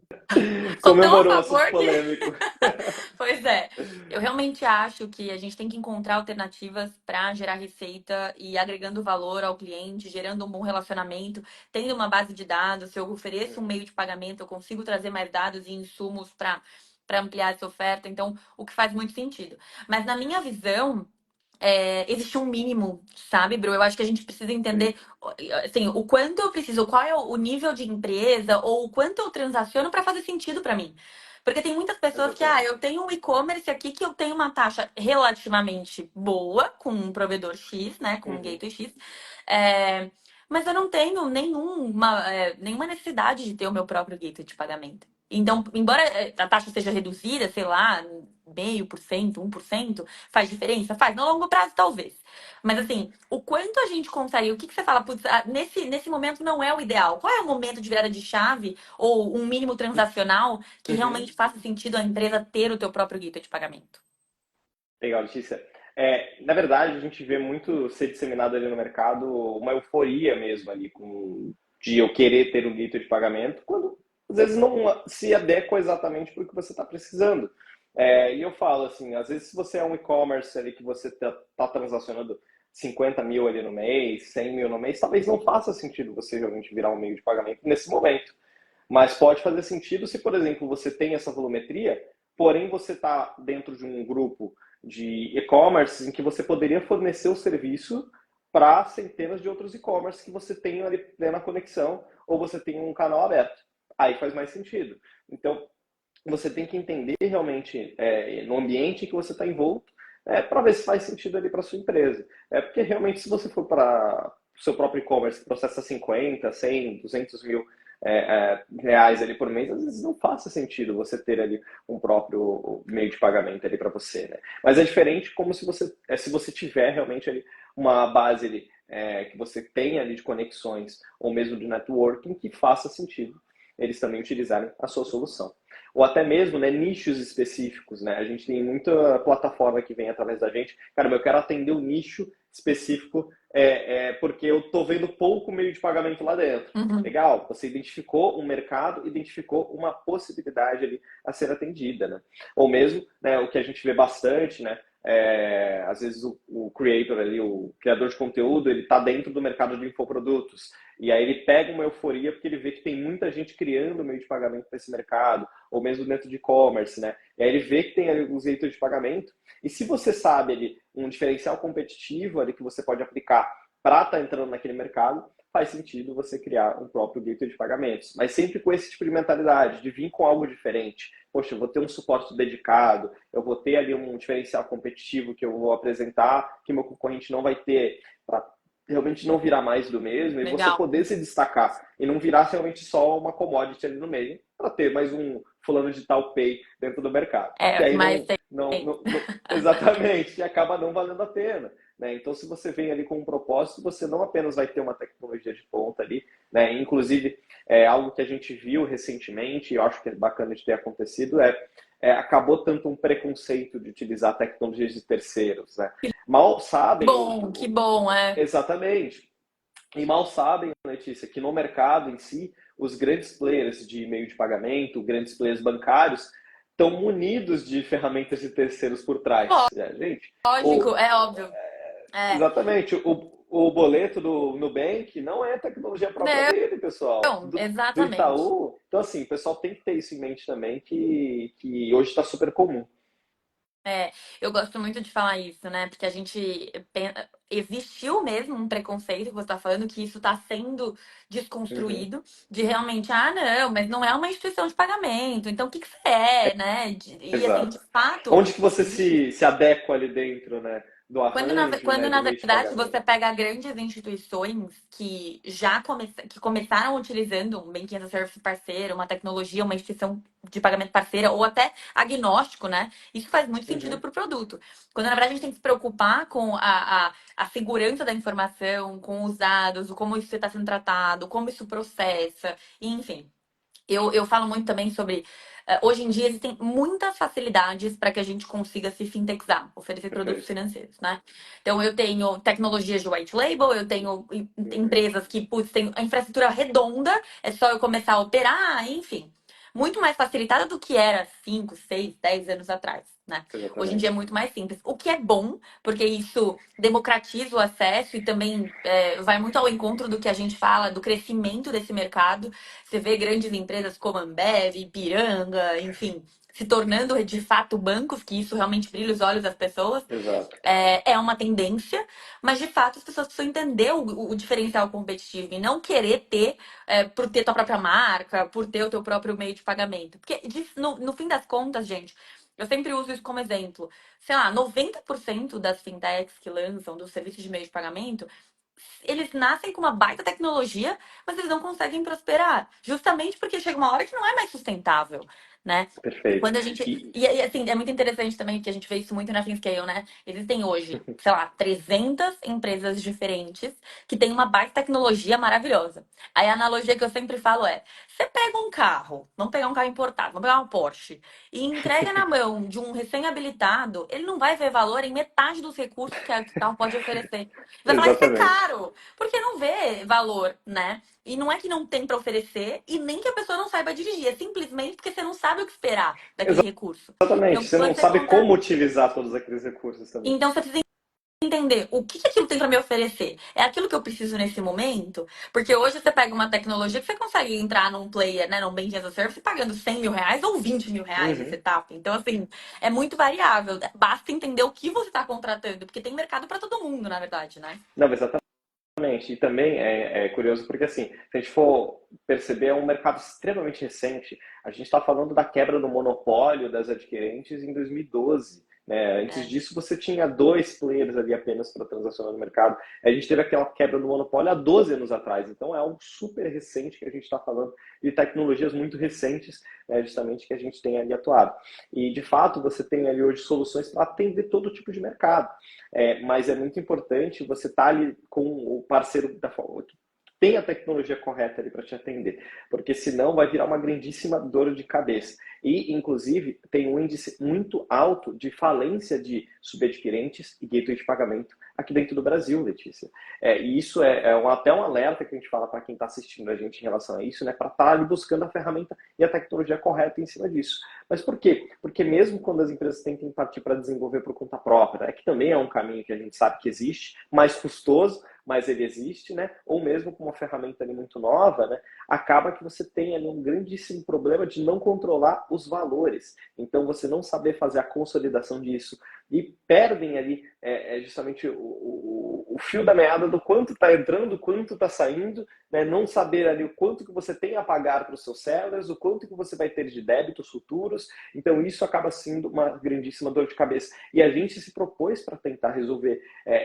Speaker 1: Sou tão a
Speaker 2: Comemorou o assunto
Speaker 1: favor que
Speaker 2: polêmico.
Speaker 1: Pois é, eu realmente acho que a gente tem que encontrar alternativas para gerar receita e agregando valor ao cliente, gerando um bom relacionamento, tendo uma base de dados. Se eu ofereço um meio de pagamento, eu consigo trazer mais dados e insumos para ampliar essa oferta. Então, o que faz muito sentido. Mas na minha visão, existe um mínimo, sabe, Bru? Eu acho que a gente precisa entender,
Speaker 2: Perfeito.
Speaker 1: assim, o quanto eu preciso, qual é o nível de empresa ou o quanto eu transaciono para fazer sentido para mim. Porque tem muitas pessoas que,
Speaker 2: Exatamente.
Speaker 1: eu tenho um e-commerce aqui que eu tenho uma taxa relativamente boa com um provedor X, né, com um
Speaker 2: Uhum.
Speaker 1: gateway X, mas eu não tenho nenhuma necessidade de ter o meu próprio gateway de pagamento. Então, embora a taxa seja reduzida, sei lá, 0,5%, 1%, faz diferença? Faz. No longo prazo, talvez. Mas assim, o quanto a gente consegue, o que que você fala, putz, nesse momento não é o ideal. Qual é o momento de virada de chave ou um mínimo transacional que
Speaker 2: Uhum.
Speaker 1: realmente faça sentido a empresa ter o teu próprio gateway de pagamento?
Speaker 2: Legal, Letícia. Na verdade, a gente vê muito ser disseminado ali no mercado uma euforia mesmo ali de eu querer ter um gateway de pagamento, quando às vezes não se adequa exatamente para o que você está precisando. E eu falo assim, às vezes se você é um e-commerce ali que você tá transacionando 50 mil ali no mês, 100 mil no mês, talvez não faça sentido você realmente virar um meio de pagamento nesse momento. Mas pode fazer sentido se, por exemplo, você tem essa volumetria, porém você está dentro de um grupo de e-commerce em que você poderia fornecer o serviço para centenas de outros e-commerce que você tem ali plena conexão ou você tem um canal aberto. Aí faz mais sentido. Então, você tem que entender realmente no ambiente que você está envolto para ver se faz sentido ali para sua empresa. Porque realmente, se você for para o seu próprio e-commerce que processa 50, 100, 200 mil reais ali por mês, às vezes não faça sentido você ter ali um próprio meio de pagamento ali para você, né? Mas é diferente como se você tiver realmente ali uma base ali, que você tenha ali de conexões ou mesmo de networking que faça sentido eles também utilizarem a sua solução. Ou até mesmo, né, nichos específicos, né? A gente tem muita plataforma que vem através da gente. Cara, eu quero atender um nicho específico porque eu estou vendo pouco meio de pagamento lá dentro.
Speaker 1: Uhum.
Speaker 2: Legal, você identificou um mercado, identificou uma possibilidade ali a ser atendida, né? Ou mesmo, né, o que a gente vê bastante, né? Às vezes o creator ali, o criador de conteúdo, ele está dentro do mercado de infoprodutos. E aí ele pega uma euforia porque ele vê que tem muita gente criando meio de pagamento para esse mercado, ou mesmo dentro de e-commerce, né? E aí ele vê que tem ali os jeitos de pagamento. E se você sabe ali um diferencial competitivo ali que você pode aplicar para estar tá entrando naquele mercado, faz sentido você criar um próprio gateway de pagamentos. Mas sempre com esse tipo de mentalidade, de vir com algo diferente. Poxa, eu vou ter um suporte dedicado, eu vou ter ali um diferencial competitivo que eu vou apresentar, que meu concorrente não vai ter, para realmente não virar mais do mesmo e você
Speaker 1: Legal.
Speaker 2: poder se destacar e não virar realmente só uma commodity ali no meio, para ter mais um fulano de tal pay dentro do mercado. Que aí
Speaker 1: Mas
Speaker 2: exatamente, acaba não valendo a pena. Né? Então, se você vem ali com um propósito, você não apenas vai ter uma tecnologia de ponta ali, né? Inclusive, algo que a gente viu recentemente, e eu acho que é bacana de ter acontecido, acabou tanto um preconceito de utilizar tecnologias de terceiros. Né? Mal sabem,
Speaker 1: que bom, é.
Speaker 2: exatamente, e mal sabem, Letícia, que no mercado em si, os grandes players de meio de pagamento, grandes players bancários, estão munidos de ferramentas de terceiros por trás. Gente,
Speaker 1: Lógico,
Speaker 2: o,
Speaker 1: é óbvio. É.
Speaker 2: exatamente. O boleto do Nubank não é tecnologia própria dele, pessoal.
Speaker 1: Não,
Speaker 2: Do
Speaker 1: exatamente.
Speaker 2: Itaú. Então, assim, o pessoal tem que ter isso em mente também, que hoje está super comum.
Speaker 1: Eu gosto muito de falar isso, né? Porque a gente existiu mesmo um preconceito que você está falando, que isso está sendo
Speaker 2: Uhum.
Speaker 1: desconstruído, de realmente, não, mas não é uma instituição de pagamento, então o que que você é, né? E assim, de
Speaker 2: Exato.
Speaker 1: fato,
Speaker 2: Onde que você se adequa ali dentro, né, do arranjo,
Speaker 1: quando
Speaker 2: né,
Speaker 1: na
Speaker 2: de meio de
Speaker 1: verdade você
Speaker 2: pagamento?
Speaker 1: pega grandes instituições que que começaram utilizando um Banking as a Service parceiro, uma tecnologia, uma instituição de pagamento parceira, ou até agnóstico, né? Isso faz muito sentido
Speaker 2: Uhum.
Speaker 1: para o produto. Quando na verdade a gente tem que se preocupar com a segurança da informação, com os dados, o como isso está sendo tratado, como isso processa, enfim. Eu falo muito também sobre. Hoje em dia existem muitas facilidades para que a gente consiga se fintechizar, oferecer produtos
Speaker 2: Perfeito.
Speaker 1: financeiros, né? Então eu tenho tecnologias de white label, eu tenho
Speaker 2: Uhum.
Speaker 1: empresas que, putz, têm a infraestrutura redonda, é só eu começar a operar, enfim. Muito mais facilitada do que era 5, 6, 10 anos atrás, né? Hoje em dia é
Speaker 2: Exatamente.
Speaker 1: muito mais simples. O que é bom, porque isso democratiza o acesso e também vai muito ao encontro do que a gente fala, do crescimento desse mercado. Você vê grandes empresas como Ambev, Ipiranga, enfim, se tornando de fato bancos, que isso realmente brilha os olhos das pessoas.
Speaker 2: Exato.
Speaker 1: É uma tendência, mas de fato as pessoas precisam entender o diferencial competitivo e não querer ter por ter tua própria marca, por ter o teu próprio meio de pagamento. Porque no fim das contas, gente, eu sempre uso isso como exemplo. Sei lá, 90% das fintechs que lançam dos serviços de meio de pagamento eles nascem com uma baita tecnologia, mas eles não conseguem prosperar. Justamente porque chega uma hora que não é mais sustentável, né?
Speaker 2: Perfeito.
Speaker 1: Quando a gente.
Speaker 2: E,
Speaker 1: Assim, é muito interessante também que a gente vê isso muito na Finscale, né? Existem hoje, sei lá, 300 empresas diferentes que têm uma baita tecnologia maravilhosa. Aí a analogia que eu sempre falo é: você pega um carro, vamos pegar um carro importado, vamos pegar um Porsche, e entrega na mão de um recém-habilitado, ele não vai ver valor em metade dos recursos que o carro pode oferecer. Vai falar, isso é
Speaker 2: exatamente.
Speaker 1: caro, porque não vê valor, né? E não é que não tem para oferecer e nem que a pessoa não saiba dirigir, é simplesmente porque você não sabe o que esperar daquele recurso.
Speaker 2: Exatamente.
Speaker 1: Então,
Speaker 2: Você não
Speaker 1: quando você
Speaker 2: sabe
Speaker 1: conta,
Speaker 2: como utilizar todos aqueles recursos também.
Speaker 1: então você precisa entender o que que aquilo tem para me oferecer. É aquilo que eu preciso nesse momento? Porque hoje você pega uma tecnologia que você consegue entrar num player, né, num Banking as a Service, pagando 100 mil reais ou 20 mil reais de
Speaker 2: Uhum.
Speaker 1: setup. Então, assim, é muito variável. Basta entender o que você está contratando, porque tem mercado para todo mundo, na verdade, né?
Speaker 2: Não, exatamente. E também é curioso porque, assim, se a gente for perceber, é um mercado extremamente recente. A gente está falando da quebra do monopólio das adquirentes em 2012. Né? Antes
Speaker 1: É.
Speaker 2: disso, você tinha dois players ali apenas para transacionar no mercado. A gente teve aquela quebra do monopólio há 12 anos atrás. Então, é algo super recente que a gente está falando de tecnologias muito recentes, né, justamente que a gente tem ali atuado. E, de fato, você tem ali hoje soluções para atender todo tipo de mercado. Mas é muito importante você estar ali com o parceiro da forma que tem a tecnologia correta ali para te atender, porque senão vai virar uma grandíssima dor de cabeça. E, inclusive, tem um índice muito alto de falência de subadquirentes e gateway de pagamento aqui dentro do Brasil, Letícia. E isso até um alerta que a gente fala para quem está assistindo a gente em relação a isso, né, para estar ali buscando a ferramenta e a tecnologia correta em cima disso. Mas por quê? Porque mesmo quando as empresas tentem partir para desenvolver por conta própria, que também é um caminho que a gente sabe que existe, mais custoso, mas ele existe, né? Ou mesmo com uma ferramenta ali muito nova, né? Acaba que você tem ali um grandíssimo problema de não controlar os valores. Então, você não saber fazer a consolidação disso e perdem ali justamente o fio da meada do quanto está entrando, quanto está saindo, né? Não saber ali o quanto que você tem a pagar para os seus sellers, o quanto que você vai ter de débitos futuros. Então, isso acaba sendo uma grandíssima dor de cabeça. E a gente se propôs para tentar resolver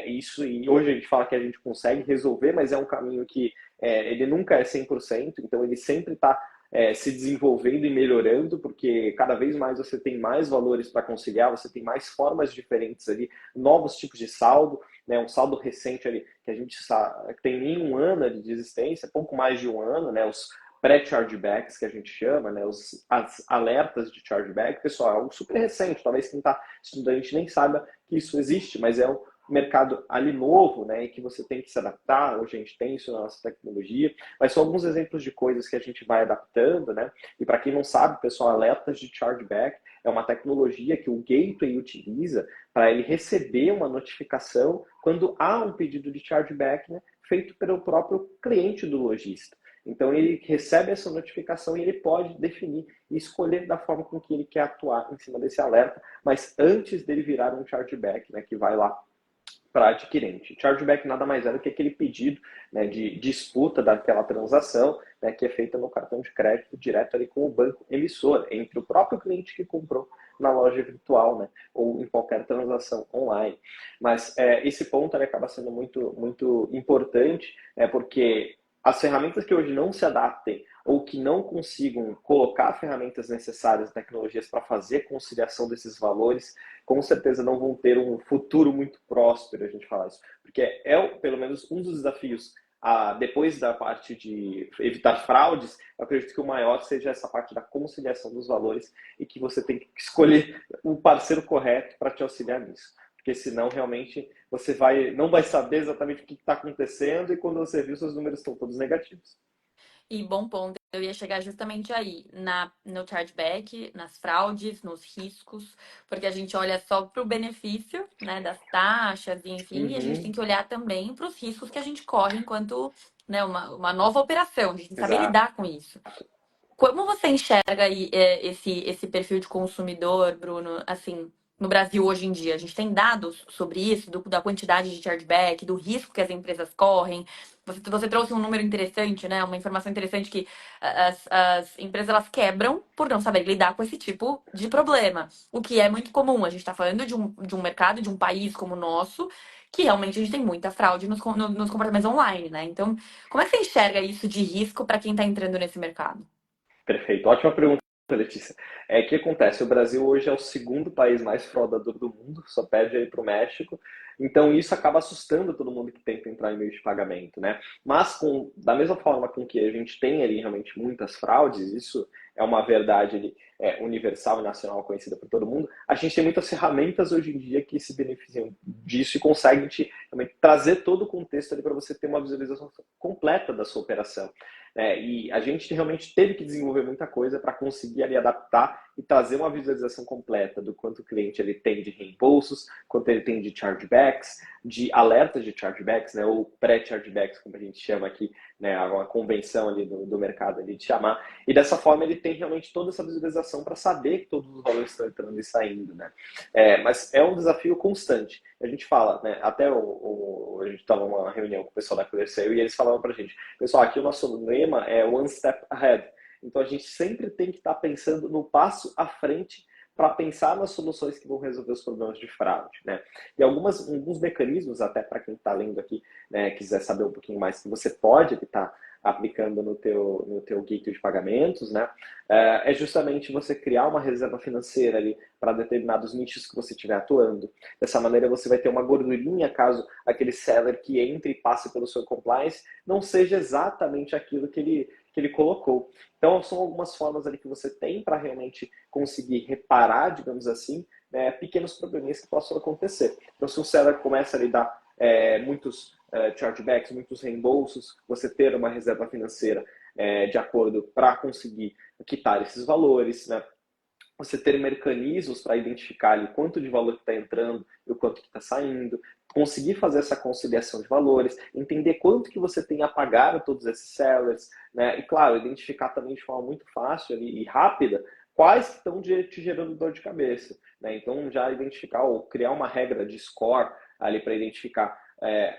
Speaker 2: isso, e hoje a gente fala que a gente consegue resolver, mas é um caminho que ele nunca é 100%, então ele sempre está se desenvolvendo e melhorando, porque cada vez mais você tem mais valores para conciliar, você tem mais formas diferentes ali, novos tipos de saldo, né, um saldo recente ali que a gente sabe, que tem nem um ano de existência, pouco mais de um ano, né, os pré-chargebacks que a gente chama, né, as alertas de chargeback, pessoal, é algo super recente, talvez quem está estudando a gente nem saiba que isso existe, mas é um mercado ali novo, né, e que você tem que se adaptar. Hoje a gente tem isso na nossa tecnologia, mas são alguns exemplos de coisas que a gente vai adaptando, né? E para quem não sabe, pessoal, alertas de chargeback é uma tecnologia que o gateway utiliza para ele receber uma notificação quando há um pedido de chargeback, né, feito pelo próprio cliente do lojista. Então ele recebe essa notificação e ele pode definir e escolher da forma com que ele quer atuar em cima desse alerta, mas antes dele virar um chargeback, né, que vai lá para adquirente. Chargeback nada mais é do que aquele pedido, né, de disputa daquela transação, né, que é feita no cartão de crédito direto ali com o banco emissor, entre o próprio cliente que comprou na loja virtual, né, ou em qualquer transação online. Mas esse ponto acaba sendo muito, muito importante, porque as ferramentas que hoje não se adaptem ou que não consigam colocar ferramentas necessárias, tecnologias para fazer conciliação desses valores, com certeza não vão ter um futuro muito próspero, a gente falar isso. Porque pelo menos, um dos desafios, depois da parte de evitar fraudes, eu acredito que o maior seja essa parte da conciliação dos valores e que você tem que escolher o parceiro correto para te auxiliar nisso. Porque senão, realmente, você não vai saber exatamente o que está acontecendo e quando você viu, seus números estão todos negativos.
Speaker 1: E bom ponto, eu ia chegar justamente aí, no chargeback, nas fraudes, nos riscos, porque a gente olha só para o benefício, né, das taxas, e enfim, e a gente tem
Speaker 2: Uhum,
Speaker 1: que olhar também para os riscos que a gente corre enquanto, né, uma nova operação, a gente tem que saber
Speaker 2: exato.
Speaker 1: lidar com isso. Como você enxerga aí, esse perfil de consumidor, Bruno, assim, no Brasil hoje em dia? A gente tem dados sobre isso, da quantidade de chargeback, do risco que as empresas correm. Você trouxe um número interessante, né? Uma informação interessante que as empresas elas quebram por não saber lidar com esse tipo de problema. O que é muito comum. A gente está falando de um mercado, de um país como o nosso, que realmente a gente tem muita fraude nos comportamentos online, né? Então, como é que você enxerga isso de risco para quem está entrando nesse mercado?
Speaker 2: Perfeito. Ótima pergunta, Letícia. O que acontece? O Brasil hoje é o segundo país mais fraudador do mundo, só perde aí para o México. Então isso acaba assustando todo mundo que tenta entrar em meio de pagamento, né? Mas da mesma forma com que a gente tem ali realmente muitas fraudes, isso é uma verdade ali, universal e nacional conhecida por todo mundo. A gente tem muitas ferramentas hoje em dia que se beneficiam disso e conseguem te realmente trazer todo o contexto ali para você ter uma visualização completa da sua operação. E a gente realmente teve que desenvolver muita coisa para conseguir ali adaptar e trazer uma visualização completa do quanto o cliente ele tem de reembolsos, quanto ele tem de chargebacks, de alertas de chargebacks, né, ou pré-chargebacks, como a gente chama aqui, né, uma convenção ali do mercado ali de chamar. E dessa forma ele tem realmente toda essa visualização para saber que todos os valores estão entrando e saindo, né? Mas é um desafio constante. A gente fala, né, até a gente estava numa reunião com o pessoal da ClearSale e eles falavam para a gente, pessoal, aqui o nosso lema é one step ahead. Então a gente sempre tem que estar pensando no passo à frente para pensar nas soluções que vão resolver os problemas de fraude, né? E alguns mecanismos, até para quem está lendo aqui, né, quiser saber um pouquinho mais, que você pode estar aplicando no teu gateway de pagamentos, né? É justamente você criar uma reserva financeira ali para determinados nichos que você estiver atuando. Dessa maneira você vai ter uma gordurinha caso aquele seller que entre e passe pelo seu compliance não seja exatamente aquilo que ele colocou. Então, são algumas formas ali que você tem para realmente conseguir reparar, digamos assim, né, pequenos probleminhas que possam acontecer. Então, se o seller começa a lhe dar muitos chargebacks, muitos reembolsos, você ter uma reserva financeira de acordo para conseguir quitar esses valores, né? Você ter mecanismos para identificar ali quanto de valor que está entrando e o quanto que está saindo, conseguir fazer essa conciliação de valores, entender quanto que você tem a pagar a todos esses sellers, né? E claro, identificar também de forma muito fácil ali, e rápida quais estão te gerando dor de cabeça, né? Então já identificar ou criar uma regra de score ali para identificar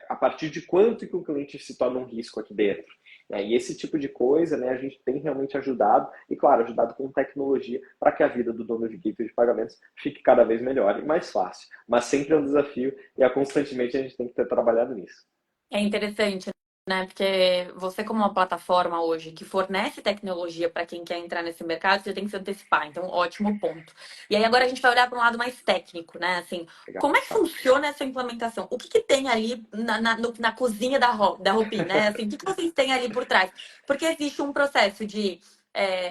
Speaker 2: a partir de quanto que o cliente se torna um risco aqui dentro. E esse tipo de coisa, né, a gente tem realmente ajudado, e claro, ajudado com tecnologia para que a vida do dono de gateway de pagamentos fique cada vez melhor e mais fácil. Mas sempre é um desafio e constantemente a gente tem que ter trabalhado nisso.
Speaker 1: É interessante, né? Porque você, como uma plataforma hoje que fornece tecnologia para quem quer entrar nesse mercado, você tem que se antecipar. Então, ótimo ponto. E aí, agora a gente vai olhar para um lado mais técnico, né? Assim,
Speaker 2: Legal,
Speaker 1: como é que
Speaker 2: tá.
Speaker 1: funciona essa implementação? O que que tem ali na cozinha da Hopi, né? Assim, o que que vocês têm ali por trás? Porque existe um processo de.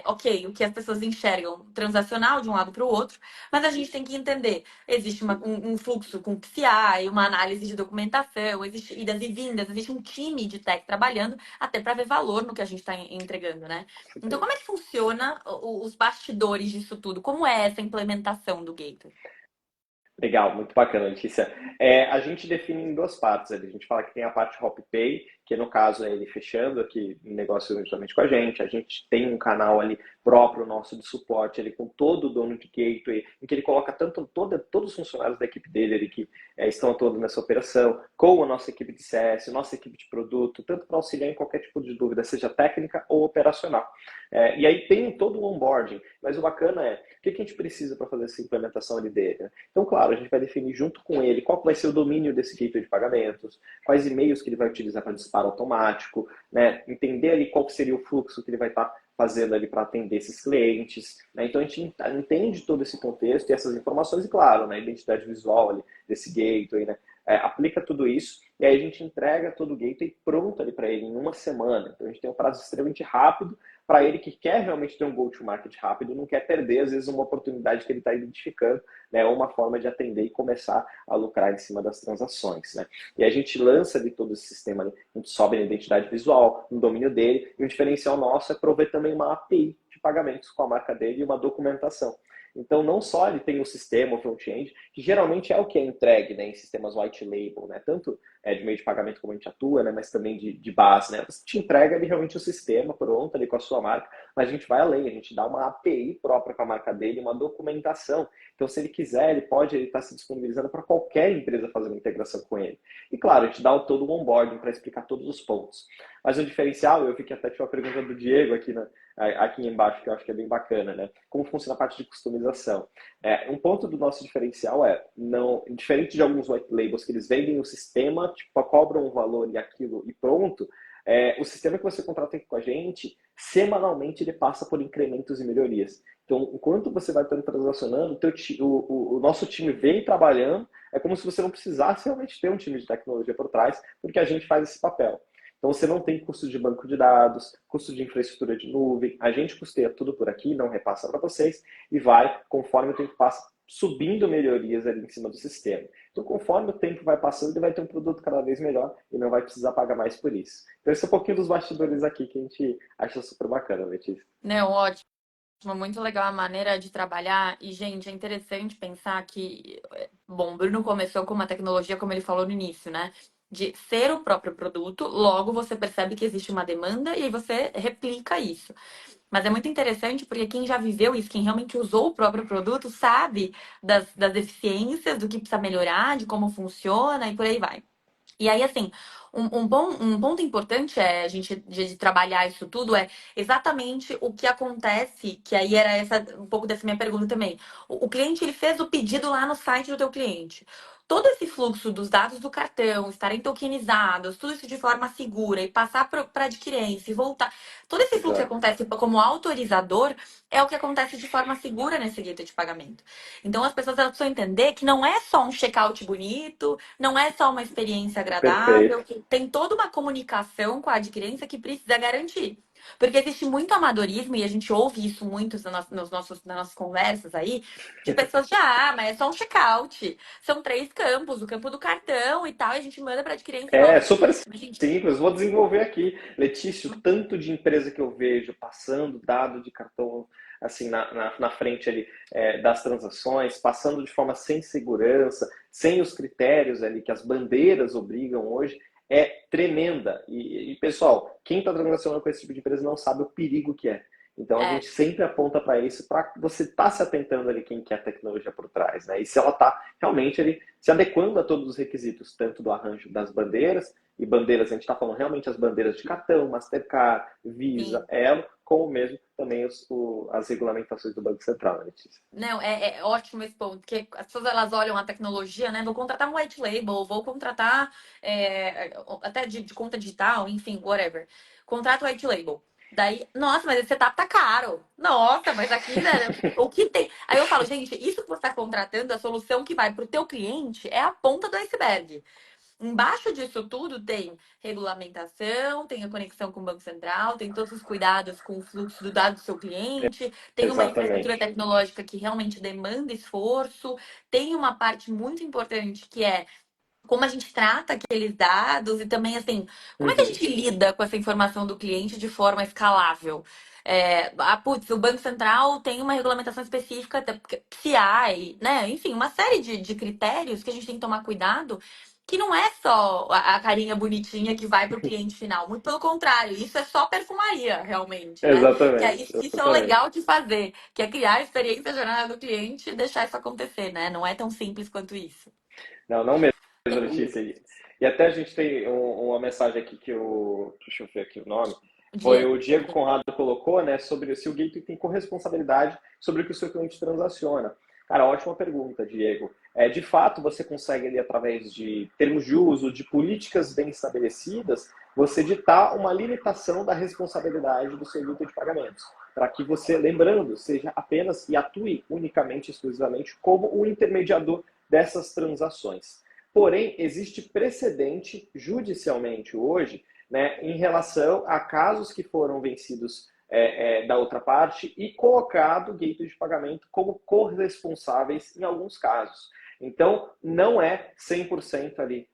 Speaker 1: Ok, o que as pessoas enxergam transacional de um lado para o outro, mas a gente tem que entender. Existe um fluxo com PCI, uma análise de documentação, existe idas e vindas, existe um time de tech trabalhando até para ver valor no que a gente está entregando, né?
Speaker 2: Com
Speaker 1: Então,
Speaker 2: certeza.
Speaker 1: como é que funciona os bastidores disso tudo? Como é essa implementação do Gateway?
Speaker 2: Legal, muito bacana, Letícia. A gente define em duas partes ali. A gente fala que tem a parte HopPay, que no caso é ele fechando aqui um negócio justamente com a gente. A gente tem um canal ali próprio nosso de suporte ali com todo o dono de gateway, em que ele coloca todos os funcionários da equipe dele ali que estão atuando nessa operação, com a nossa equipe de CS, nossa equipe de produto, tanto para auxiliar em qualquer tipo de dúvida, seja técnica ou operacional. E aí tem todo o onboarding, mas o bacana o que a gente precisa para fazer essa implementação ali dele, né? Então, claro, a gente vai definir junto com ele qual vai ser o domínio desse gateway de pagamentos, quais e-mails que ele vai utilizar para disparo automático, né? Entender ali qual seria o fluxo que ele vai estar fazendo ali para atender esses clientes, né? Então a gente entende todo esse contexto e essas informações e claro, né, a identidade visual ali desse gateway, né? Aplica tudo isso e aí a gente entrega todo o gateway pronto ali para ele em uma semana. Então a gente tem um prazo extremamente rápido para ele que quer realmente ter um go-to-market rápido, não quer perder, às vezes, uma oportunidade que ele está identificando, né, ou uma forma de atender e começar a lucrar em cima das transações. Né? E a gente lança ali todo esse sistema, ali, a gente sobe na identidade visual, no domínio dele, e o diferencial nosso é prover também uma API de pagamentos com a marca dele e uma documentação. Então, não só ele tem o sistema, o front-end, que geralmente é o que é entregue, né, em sistemas white label, né, tanto de meio de pagamento como a gente atua, né, mas também de base. Né, você te entrega ali, realmente o sistema pronto ali com a sua marca, mas a gente vai além, a gente dá uma API própria com a marca dele, uma documentação. Então, se ele quiser, ele pode estar se disponibilizando para qualquer empresa fazer uma integração com ele. E E claro, a gente dá todo o onboarding para explicar todos os pontos. Mas o diferencial, eu vi que até tinha uma pergunta do Diego aqui embaixo, que eu acho que é bem bacana, né? Como funciona a parte de customização? Um ponto do nosso diferencial não, diferente de alguns white labels que eles vendem o sistema, tipo, cobram um valor e aquilo e pronto, o sistema que você contrata aqui com a gente, semanalmente ele passa por incrementos e melhorias. Então, enquanto você vai transacionando, o nosso time vem trabalhando, é como se você não precisasse realmente ter um time de tecnologia por trás, porque a gente faz esse papel. Então, você não tem custo de banco de dados, custo de infraestrutura de nuvem, a gente custeia tudo por aqui, não repassa para vocês, e vai, conforme o tempo passa, subindo melhorias ali em cima do sistema. Então, conforme o tempo vai passando, ele vai ter um produto cada vez melhor e não vai precisar pagar mais por isso. Então, esse é um pouquinho dos bastidores aqui que a gente acha super bacana, Letícia.
Speaker 1: Não, ótimo. Muito legal a maneira de trabalhar. E, gente, é interessante pensar que, bom, o Bruno começou com uma tecnologia, como ele falou no início, né? De ser o próprio produto, logo você percebe que existe uma demanda e aí você replica isso. Mas é muito interessante porque quem já viveu isso, quem realmente usou o próprio produto, sabe das deficiências, do que precisa melhorar, de como funciona e por aí vai. E aí, assim, um ponto importante a gente de trabalhar isso tudo é exatamente o que acontece, que aí era um pouco dessa minha pergunta também. O cliente ele fez o pedido lá no site do teu cliente. Todo esse fluxo dos dados do cartão estarem tokenizados, tudo isso de forma segura e passar para adquirência e voltar. Todo esse fluxo que
Speaker 2: Exato.
Speaker 1: acontece como autorizador é o que acontece de forma segura nesse gateway de pagamento. Então as pessoas elas precisam entender que não é só um checkout bonito, não é só uma experiência
Speaker 2: Perfeito.
Speaker 1: agradável, tem toda uma comunicação com a adquirência que precisa garantir. Porque existe muito amadorismo, e a gente ouve isso muito nas nossas conversas aí, de pessoas de, mas é só um check-out. São 3 campos, o campo do cartão e tal, e a gente manda para adquirência e
Speaker 2: É
Speaker 1: volta.
Speaker 2: super
Speaker 1: Mas, gente,
Speaker 2: simples, vou desenvolver aqui. Letícia, o tanto de empresa que eu vejo passando dado de cartão assim na frente ali das transações, passando de forma sem segurança, sem os critérios ali que as bandeiras obrigam hoje, é tremenda. Pessoal, quem está transacionando com esse tipo de empresa não sabe o perigo que é. Então a
Speaker 1: é,
Speaker 2: gente sempre aponta para isso, para você estar se atentando ali quem quer a tecnologia por trás, né? E se ela está realmente ali se adequando a todos os requisitos, tanto do arranjo das bandeiras, e bandeiras, a gente está falando realmente as bandeiras de cartão, Mastercard, Visa,
Speaker 1: sim.
Speaker 2: Elo, como mesmo também as regulamentações do Banco Central, né, Letícia?
Speaker 1: Não, é ótimo esse ponto, porque as pessoas elas olham a tecnologia, né? Vou contratar um white label, vou contratar até de conta digital, enfim, whatever. Contrato white label. Daí, nossa, mas esse setup tá caro. Nossa, mas aqui, né, o que tem? Aí eu falo, gente, isso que você está contratando, a solução que vai para o teu cliente é a ponta do iceberg. Embaixo disso tudo tem regulamentação, tem a conexão com o Banco Central, tem todos os cuidados com o fluxo do dado do seu cliente, tem uma infraestrutura
Speaker 2: Exatamente.
Speaker 1: tecnológica que realmente demanda esforço, tem uma parte muito importante que é como a gente trata aqueles dados e também, assim, como é que a
Speaker 2: Uhum.
Speaker 1: gente lida com essa informação do cliente de forma escalável? Putz, o Banco Central tem uma regulamentação específica, PCI, né? Enfim, uma série de critérios que a gente tem que tomar cuidado, que não é só a carinha bonitinha que vai para o cliente final. Muito pelo contrário, isso é só perfumaria, realmente, né? Que é,
Speaker 2: Exatamente,
Speaker 1: isso é o
Speaker 2: exatamente.
Speaker 1: legal de fazer, que é criar a experiência jornada do cliente e deixar isso acontecer, né? Não é tão simples quanto isso.
Speaker 2: Não, não mesmo, Letícia. E até a gente tem uma mensagem aqui deixa eu ver aqui o nome, foi
Speaker 1: Diego.
Speaker 2: o Diego Conrado colocou, né, sobre se o gateway tem corresponsabilidade sobre o que o seu cliente transaciona. Cara, ótima pergunta, Diego. De fato, você consegue ali, através de termos de uso, de políticas bem estabelecidas, você ditar uma limitação da responsabilidade do seu gateway de pagamentos. Para que você, lembrando, seja apenas e atue unicamente, exclusivamente, como o intermediador dessas transações. Porém, existe precedente judicialmente hoje, né, em relação a casos que foram vencidos da outra parte e colocado gateway de pagamento como corresponsáveis em alguns casos. Então, não é 100% ali,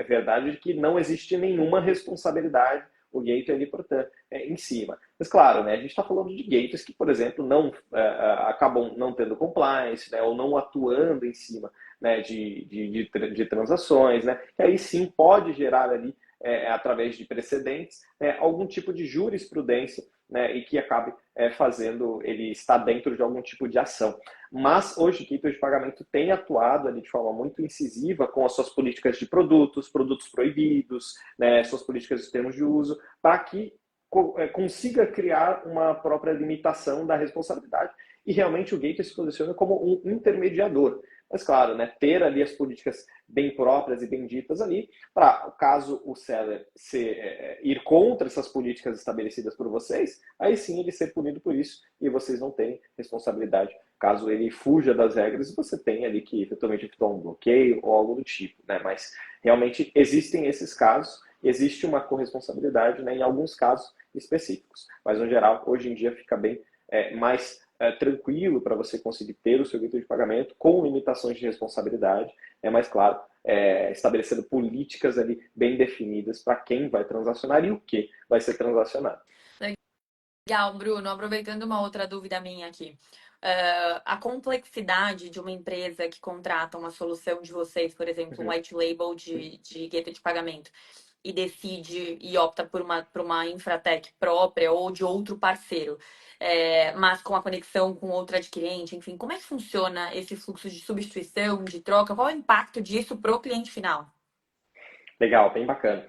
Speaker 2: verdade de que não existe nenhuma responsabilidade o gateway ali, portanto, em cima. Mas, claro, né, a gente está falando de gateways que, por exemplo, não acabam não tendo compliance, né, ou não atuando em cima, né, de transações, né, que aí sim pode gerar ali através de precedentes, né, algum tipo de jurisprudência, né, e que acabe fazendo ele estar dentro de algum tipo de ação. Mas hoje o gateway de pagamento tem atuado ali de forma muito incisiva com as suas políticas de produtos, produtos proibidos, né, suas políticas de termos de uso, para que consiga criar uma própria limitação da responsabilidade e realmente o gateway se posiciona como um intermediador. Mas claro, né, ter ali as políticas bem próprias e bem ditas ali, para caso o seller ir contra essas políticas estabelecidas por vocês, aí sim ele ser punido por isso e vocês não terem responsabilidade. Caso ele fuja das regras, você tem ali que efetualmente efetuar um bloqueio ou algo do tipo, né? Mas realmente existem esses casos, existe uma corresponsabilidade, né, em alguns casos específicos. Mas no geral, hoje em dia fica bem mais tranquilo para você conseguir ter o seu gateway de pagamento com limitações de responsabilidade, mas claro, estabelecendo políticas ali bem definidas para quem vai transacionar e o que vai ser transacionado.
Speaker 1: Legal, Bruno. Aproveitando uma outra dúvida minha aqui. A complexidade de uma empresa que contrata uma solução de vocês, por exemplo, um white label de gateway de pagamento, e decide e opta por uma infratech própria ou de outro parceiro, mas com a conexão com outro adquirente, enfim, como é que funciona esse fluxo de substituição, de troca? Qual é o impacto disso para o cliente final?
Speaker 2: Legal, bem bacana.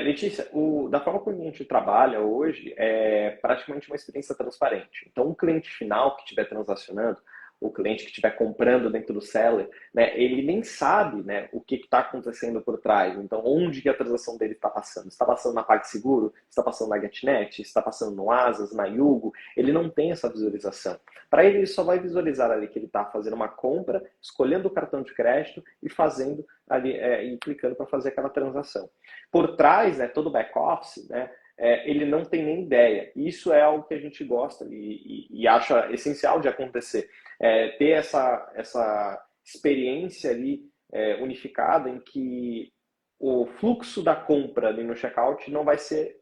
Speaker 2: Letícia, da forma como a gente trabalha hoje, é praticamente uma experiência transparente. Então, o cliente final que estiver transacionando, o cliente que estiver comprando dentro do seller, né, ele nem sabe, né, o que está acontecendo por trás. Então, onde que a transação dele está passando? Está passando na PagSeguro? Está passando na GetNet? Está passando no Asas, na Yugo? Ele não tem essa visualização. Para ele só vai visualizar ali que ele está fazendo uma compra, escolhendo o cartão de crédito e fazendo ali e clicando para fazer aquela transação. Por trás, né, todo o back-office, né, ele não tem nem ideia. Isso é algo que a gente gosta e acha essencial de acontecer. Ter essa experiência ali unificada em que o fluxo da compra ali no checkout não vai ser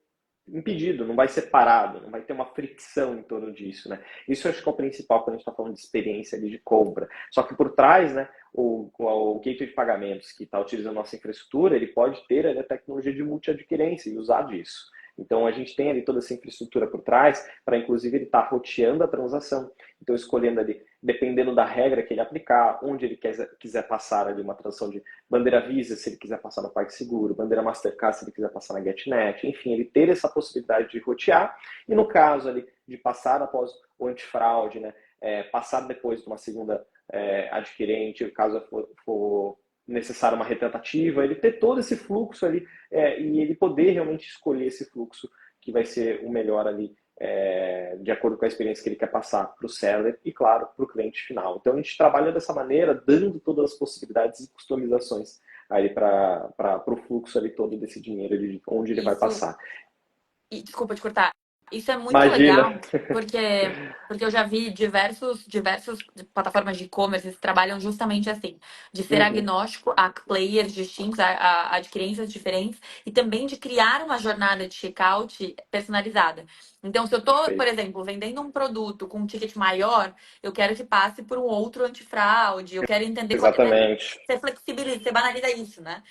Speaker 2: impedido, não vai ser parado, não vai ter uma fricção em torno disso, né? Isso eu acho que é o principal quando a gente está falando de experiência ali de compra. Só que por trás, né, o gateway de pagamentos que está utilizando nossa infraestrutura, ele pode ter ali, a tecnologia de multi-adquirência e usar disso. Então a gente tem ali toda essa infraestrutura por trás para inclusive ele estar roteando a transação. Então escolhendo ali, dependendo da regra que ele aplicar, onde ele quiser passar ali uma transação de bandeira Visa, se ele quiser passar no PagSeguro, bandeira Mastercard, se ele quiser passar na GetNet, enfim, ele ter essa possibilidade de rotear e no caso ali de passar após o antifraude, né, passar depois de uma segunda adquirente, caso for necessário uma retentativa, ele ter todo esse fluxo ali e ele poder realmente escolher esse fluxo que vai ser o melhor ali de acordo com a experiência que ele quer passar para o seller e, claro, para o cliente final. Então, a gente trabalha dessa maneira, dando todas as possibilidades e customizações aí para o fluxo ali todo desse dinheiro, de onde ele vai
Speaker 1: Isso,
Speaker 2: passar.
Speaker 1: e desculpa te cortar. Isso é muito
Speaker 2: Imagina!
Speaker 1: legal, porque eu já vi diversos plataformas de e-commerce que trabalham justamente assim, de ser
Speaker 2: Uhum,
Speaker 1: agnóstico a players distintos, a adquirências diferentes, e também de criar uma jornada de checkout personalizada. Então, se eu estou, por
Speaker 2: perfeito.
Speaker 1: exemplo, vendendo um produto com um ticket maior, eu quero que passe por um outro antifraude, eu quero entender qual, né?
Speaker 2: Exatamente.
Speaker 1: Você flexibiliza, você banaliza isso, né?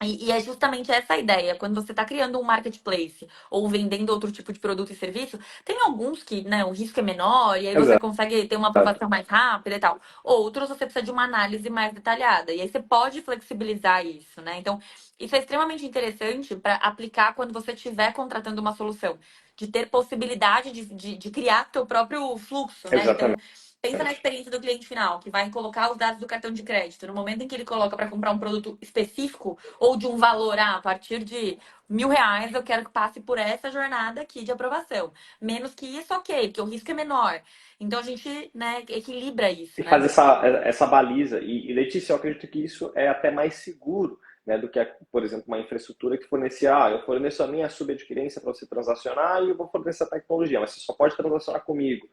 Speaker 1: E é justamente essa a ideia. Quando você está criando um marketplace ou vendendo outro tipo de produto e serviço, tem alguns que, né, o risco é menor e aí você
Speaker 2: Exato.
Speaker 1: consegue ter uma aprovação mais rápida e tal. Outros você precisa de uma análise mais detalhada. E aí você pode flexibilizar isso, né? Então, isso é extremamente interessante para aplicar quando você estiver contratando uma solução. De ter possibilidade de criar teu próprio fluxo, né? Então,
Speaker 2: Exatamente.
Speaker 1: pensa na experiência do cliente final, que vai colocar os dados do cartão de crédito. No momento em que ele coloca para comprar um produto específico ou de um valor, a partir de R$ 1.000, eu quero que passe por essa jornada aqui de aprovação. Menos que isso, ok, porque o risco é menor. Então a gente, né, equilibra isso,
Speaker 2: E
Speaker 1: né?
Speaker 2: faz essa baliza. E, Letícia, eu acredito que isso é até mais seguro, né, do que, por exemplo, uma infraestrutura que fornecia, eu forneço a minha subadquirência para você transacionar e eu vou fornecer a tecnologia, mas você só pode transacionar comigo.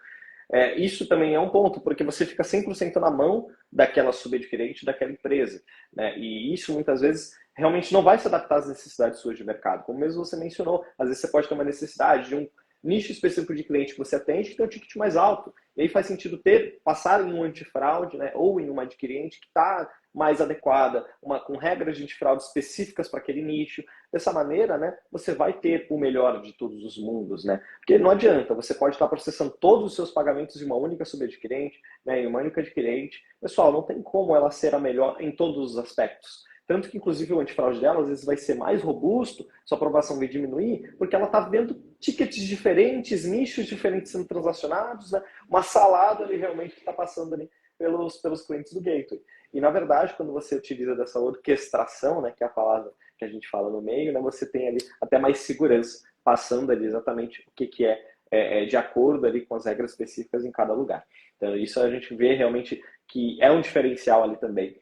Speaker 2: Isso também é um ponto, porque você fica 100% na mão daquela subadquirente, daquela empresa, né? E isso muitas vezes realmente não vai se adaptar às necessidades suas de mercado. Como mesmo você mencionou, às vezes você pode ter uma necessidade de um nicho específico de cliente que você atende que tem um ticket mais alto. E aí faz sentido passar em um antifraude, né? Ou em uma adquirente que está mais adequada, com regras de antifraude específicas para aquele nicho. Dessa maneira, né, você vai ter o melhor de todos os mundos, né? Porque não adianta, você pode estar processando todos os seus pagamentos em uma única subadquirente, né, em uma única adquirente. Pessoal, não tem como ela ser a melhor em todos os aspectos. Tanto que, inclusive, o antifraude dela às vezes vai ser mais robusto, sua aprovação vai diminuir, porque ela está vendo tickets diferentes, nichos diferentes sendo transacionados, né? Uma salada ali realmente que está passando ali pelos clientes do Gateway. E, na verdade, quando você utiliza dessa orquestração, né, que é a palavra que a gente fala no meio, né, você tem ali até mais segurança, passando ali exatamente o que é de acordo ali com as regras específicas em cada lugar. Então, isso a gente vê realmente que é um diferencial ali também,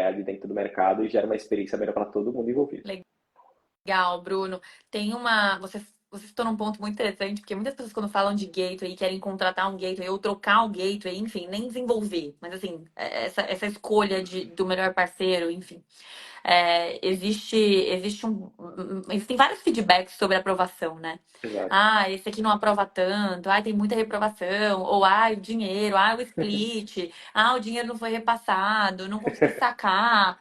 Speaker 2: ali dentro do mercado e gera uma experiência melhor para todo mundo envolvido.
Speaker 1: Legal, Bruno. Tem uma. Você citou num ponto muito interessante, porque muitas pessoas, quando falam de gateway, querem contratar um gateway ou trocar o gateway, enfim, nem desenvolver. Mas, assim, essa escolha do melhor parceiro, enfim. Existem vários feedbacks sobre aprovação, né?
Speaker 2: Exato.
Speaker 1: Ah, esse aqui não aprova tanto, ah, tem muita reprovação, ou ah, o dinheiro, ah, o split, ah, o dinheiro não foi repassado, não consegui sacar.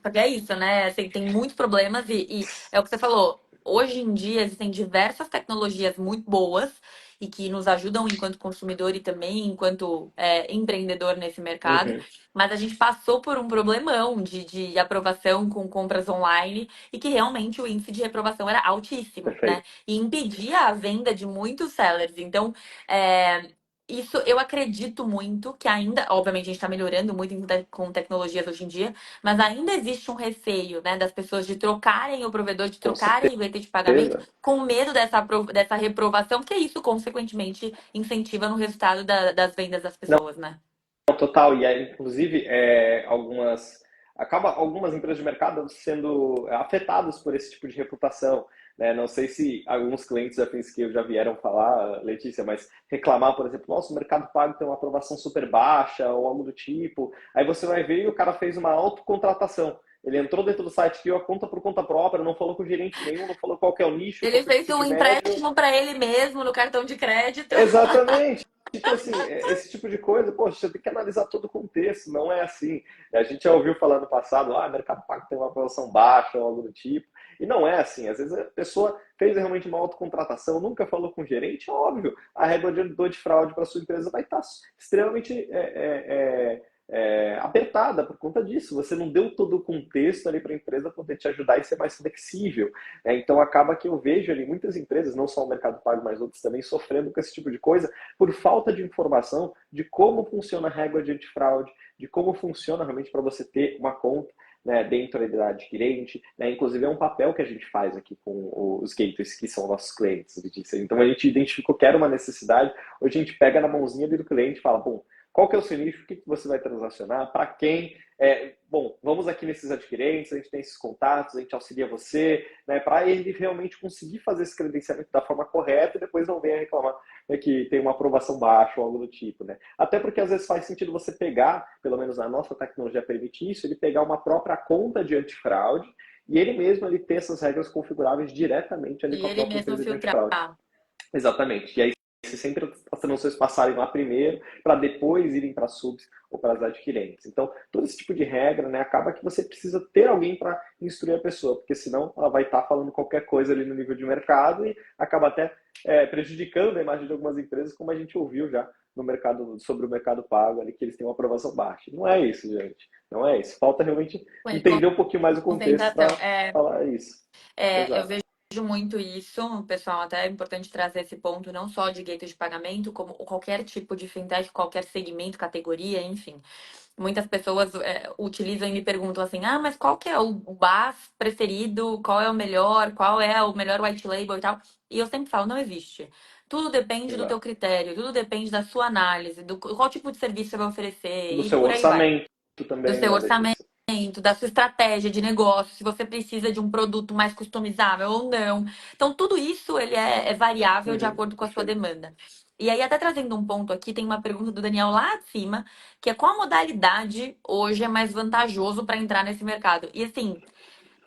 Speaker 1: Porque é isso, né? Assim, tem muitos problemas e é o que você falou. Hoje em dia existem diversas tecnologias muito boas e que nos ajudam enquanto consumidor e também enquanto empreendedor nesse mercado.
Speaker 2: Uhum.
Speaker 1: Mas a gente passou por um problemão de aprovação com compras online e que realmente o índice de reprovação era altíssimo, né?
Speaker 2: Perfeito.
Speaker 1: E impedia a venda de muitos sellers. Então, é, isso eu acredito muito que ainda, obviamente, a gente está melhorando muito com tecnologias hoje em dia, mas ainda existe um receio, né, das pessoas de trocarem o provedor, de
Speaker 2: Com
Speaker 1: trocarem o gateway de pagamento,
Speaker 2: certeza.
Speaker 1: com medo dessa reprovação, porque isso, consequentemente, incentiva no resultado das vendas das pessoas, né?
Speaker 2: Total, e aí, inclusive, algumas empresas de mercado sendo afetadas por esse tipo de reputação, né? Não sei se alguns clientes da FinScale já vieram falar, Letícia, mas reclamar, por exemplo, nossa, o Mercado Pago tem uma aprovação super baixa ou algo do tipo. Aí você vai ver e o cara fez uma autocontratação. Ele entrou dentro do site, criou a conta por conta própria, não falou com gerente nenhum, não falou qual que é o nicho, qual
Speaker 1: Ele
Speaker 2: que é o
Speaker 1: fez um
Speaker 2: ticket médio.
Speaker 1: empréstimo para ele mesmo no cartão de crédito.
Speaker 2: Exatamente. Então, assim, esse tipo de coisa, poxa, você tem que analisar todo o contexto, não é assim. A gente já ouviu falar no passado, Mercado Pago tem uma aprovação baixa ou algo do tipo, e não é assim. Às vezes a pessoa fez realmente uma autocontratação, nunca falou com o gerente, é óbvio, a régua de fraude para sua empresa vai estar extremamente apertada por conta disso. Você não deu todo o contexto ali para a empresa poder te ajudar e ser mais flexível. Então acaba que eu vejo ali muitas empresas, não só o Mercado Pago, mas outras também sofrendo com esse tipo de coisa por falta de informação de como funciona a régua de antifraude, de como funciona realmente para você ter uma conta, né, dentro da adquirente, né? Inclusive é um papel que a gente faz aqui com os gateways que são nossos clientes. Então a gente identificou que era uma necessidade, hoje a gente pega na mãozinha do cliente e fala, bom, qual que é o seu nicho, o que você vai transacionar, para quem. Bom, vamos aqui nesses adquirentes, a gente tem esses contatos, a gente auxilia você, né, para ele realmente conseguir fazer esse credenciamento da forma correta e depois não venha reclamar, né, que tem uma aprovação baixa ou algo do tipo. Né? Até porque às vezes faz sentido você pegar, pelo menos a nossa tecnologia permite isso, ele pegar uma própria conta de antifraude e ele mesmo ele ter essas regras configuráveis diretamente ali
Speaker 1: E
Speaker 2: com a
Speaker 1: ele
Speaker 2: própria
Speaker 1: mesmo
Speaker 2: empresa de
Speaker 1: filtrar.
Speaker 2: antifraude. Exatamente. E aí se sempre as transações passarem lá primeiro, para depois irem para subs ou para as adquirentes. Então, todo esse tipo de regra, né, acaba que você precisa ter alguém para instruir a pessoa, porque senão ela vai estar falando qualquer coisa ali no nível de mercado e acaba até prejudicando a imagem de algumas empresas, como a gente ouviu já no mercado, sobre o Mercado Pago, ali, que eles têm uma aprovação baixa. Não é isso, gente. Não é isso. Falta realmente entender um pouquinho mais o contexto
Speaker 1: Concentração.
Speaker 2: para falar isso.
Speaker 1: Eu
Speaker 2: Exato.
Speaker 1: vejo muito isso, pessoal, até é importante trazer esse ponto, não só de gateway de pagamento, como qualquer tipo de fintech, qualquer segmento, categoria, enfim. Muitas pessoas utilizam e me perguntam assim, mas qual que é o BaaS preferido? Qual é o melhor? Qual é o melhor white label e tal? E eu sempre falo, não existe. Tudo depende do teu
Speaker 2: Exato.
Speaker 1: critério, tudo depende da sua análise, do qual tipo de serviço você vai oferecer
Speaker 2: Do
Speaker 1: e
Speaker 2: seu
Speaker 1: por aí vai.
Speaker 2: orçamento
Speaker 1: Do
Speaker 2: também,
Speaker 1: seu
Speaker 2: né,
Speaker 1: orçamento,
Speaker 2: Letícia?
Speaker 1: da sua estratégia de negócio, se você precisa de um produto mais customizável ou não. Então, tudo isso ele é variável de
Speaker 2: Uhum,
Speaker 1: acordo com a sua
Speaker 2: perfeito.
Speaker 1: demanda. E aí, até trazendo um ponto aqui, tem uma pergunta do Daniel lá acima, que é qual modalidade hoje é mais vantajoso para entrar nesse mercado? E assim,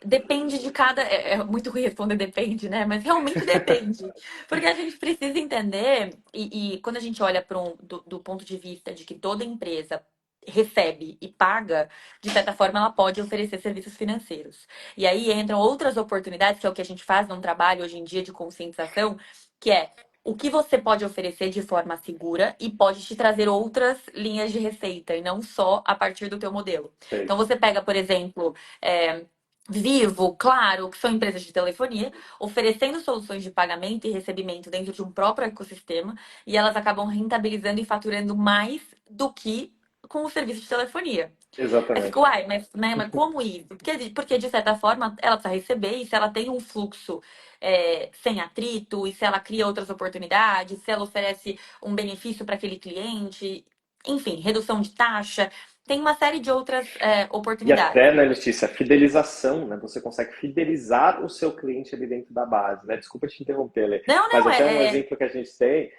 Speaker 1: depende de cada. É muito ruim responder depende, né? Mas realmente depende. Porque a gente precisa entender, e quando a gente olha do ponto de vista de que toda empresa recebe e paga, de certa forma, ela pode oferecer serviços financeiros. E aí entram outras oportunidades, que é o que a gente faz num trabalho hoje em dia de conscientização, que é o que você pode oferecer de forma segura e pode te trazer outras linhas de receita, e não só a partir do teu modelo. Então,
Speaker 2: Perfeito.
Speaker 1: você pega, por exemplo, Vivo, Claro, que são empresas de telefonia, oferecendo soluções de pagamento e recebimento dentro de um próprio ecossistema, e elas acabam rentabilizando e faturando mais do que com o serviço de telefonia. Aí fica,
Speaker 2: Exatamente.
Speaker 1: uai, mas, né, mas como isso? Porque, de certa forma, ela precisa receber, e se ela tem um fluxo sem atrito, e se ela cria outras oportunidades, se ela oferece um benefício para aquele cliente, enfim, redução de taxa, tem uma série de outras
Speaker 2: E
Speaker 1: oportunidades.
Speaker 2: até, né, Letícia, fidelização, né? Você consegue fidelizar o seu cliente ali dentro da base, né? Desculpa te interromper, Lê,
Speaker 1: Não,
Speaker 2: mas
Speaker 1: não,
Speaker 2: até um exemplo que a gente tem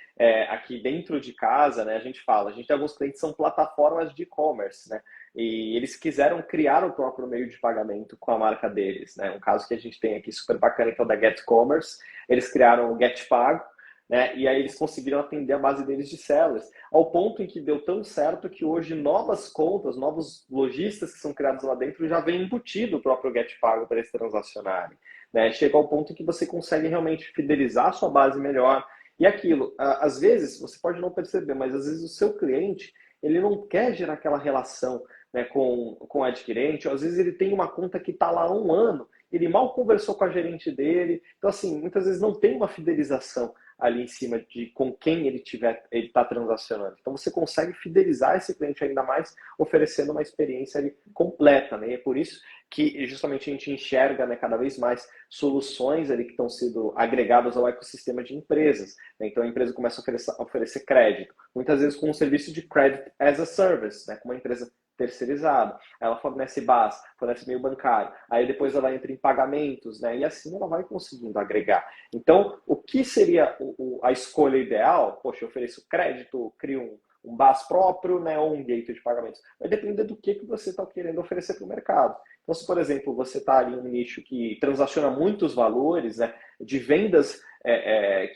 Speaker 2: aqui dentro de casa, né? A gente tem alguns clientes que são plataformas de e-commerce, né? E eles quiseram criar o próprio meio de pagamento com a marca deles, né? Um caso que a gente tem aqui super bacana, que é o da Get Commerce. Eles criaram o Get Pago, né? E aí eles conseguiram atender a base deles de sellers, ao ponto em que deu tão certo que hoje novas contas, novos lojistas que são criados lá dentro já vem embutido o próprio GetPago para eles transacionarem. Né? Chega ao ponto em que você consegue realmente fidelizar a sua base melhor. E aquilo, às vezes, você pode não perceber, mas às vezes o seu cliente, ele não quer gerar aquela relação, né, com o adquirente, ou às vezes ele tem uma conta que está lá há um ano, ele mal conversou com a gerente dele, então assim, muitas vezes não tem uma fidelização ali em cima de com quem ele está transacionando. Então você consegue fidelizar esse cliente ainda mais, oferecendo uma experiência ali completa, né? E é por isso que justamente a gente enxerga, né, cada vez mais soluções ali que estão sendo agregadas ao ecossistema de empresas. Né? Então a empresa começa a oferecer crédito, muitas vezes com um serviço de credit as a service, né? Com uma empresa terceirizada. Ela fornece BaaS, fornece meio bancário, aí depois ela entra em pagamentos, né? E assim ela vai conseguindo agregar. Então, o que seria a escolha ideal? Poxa, eu ofereço crédito, crio um BaaS próprio, né, ou um gateway de pagamentos. Vai depender do que você está querendo oferecer para o mercado. Então, se, por exemplo, você está ali em um nicho que transaciona muitos valores, né, de vendas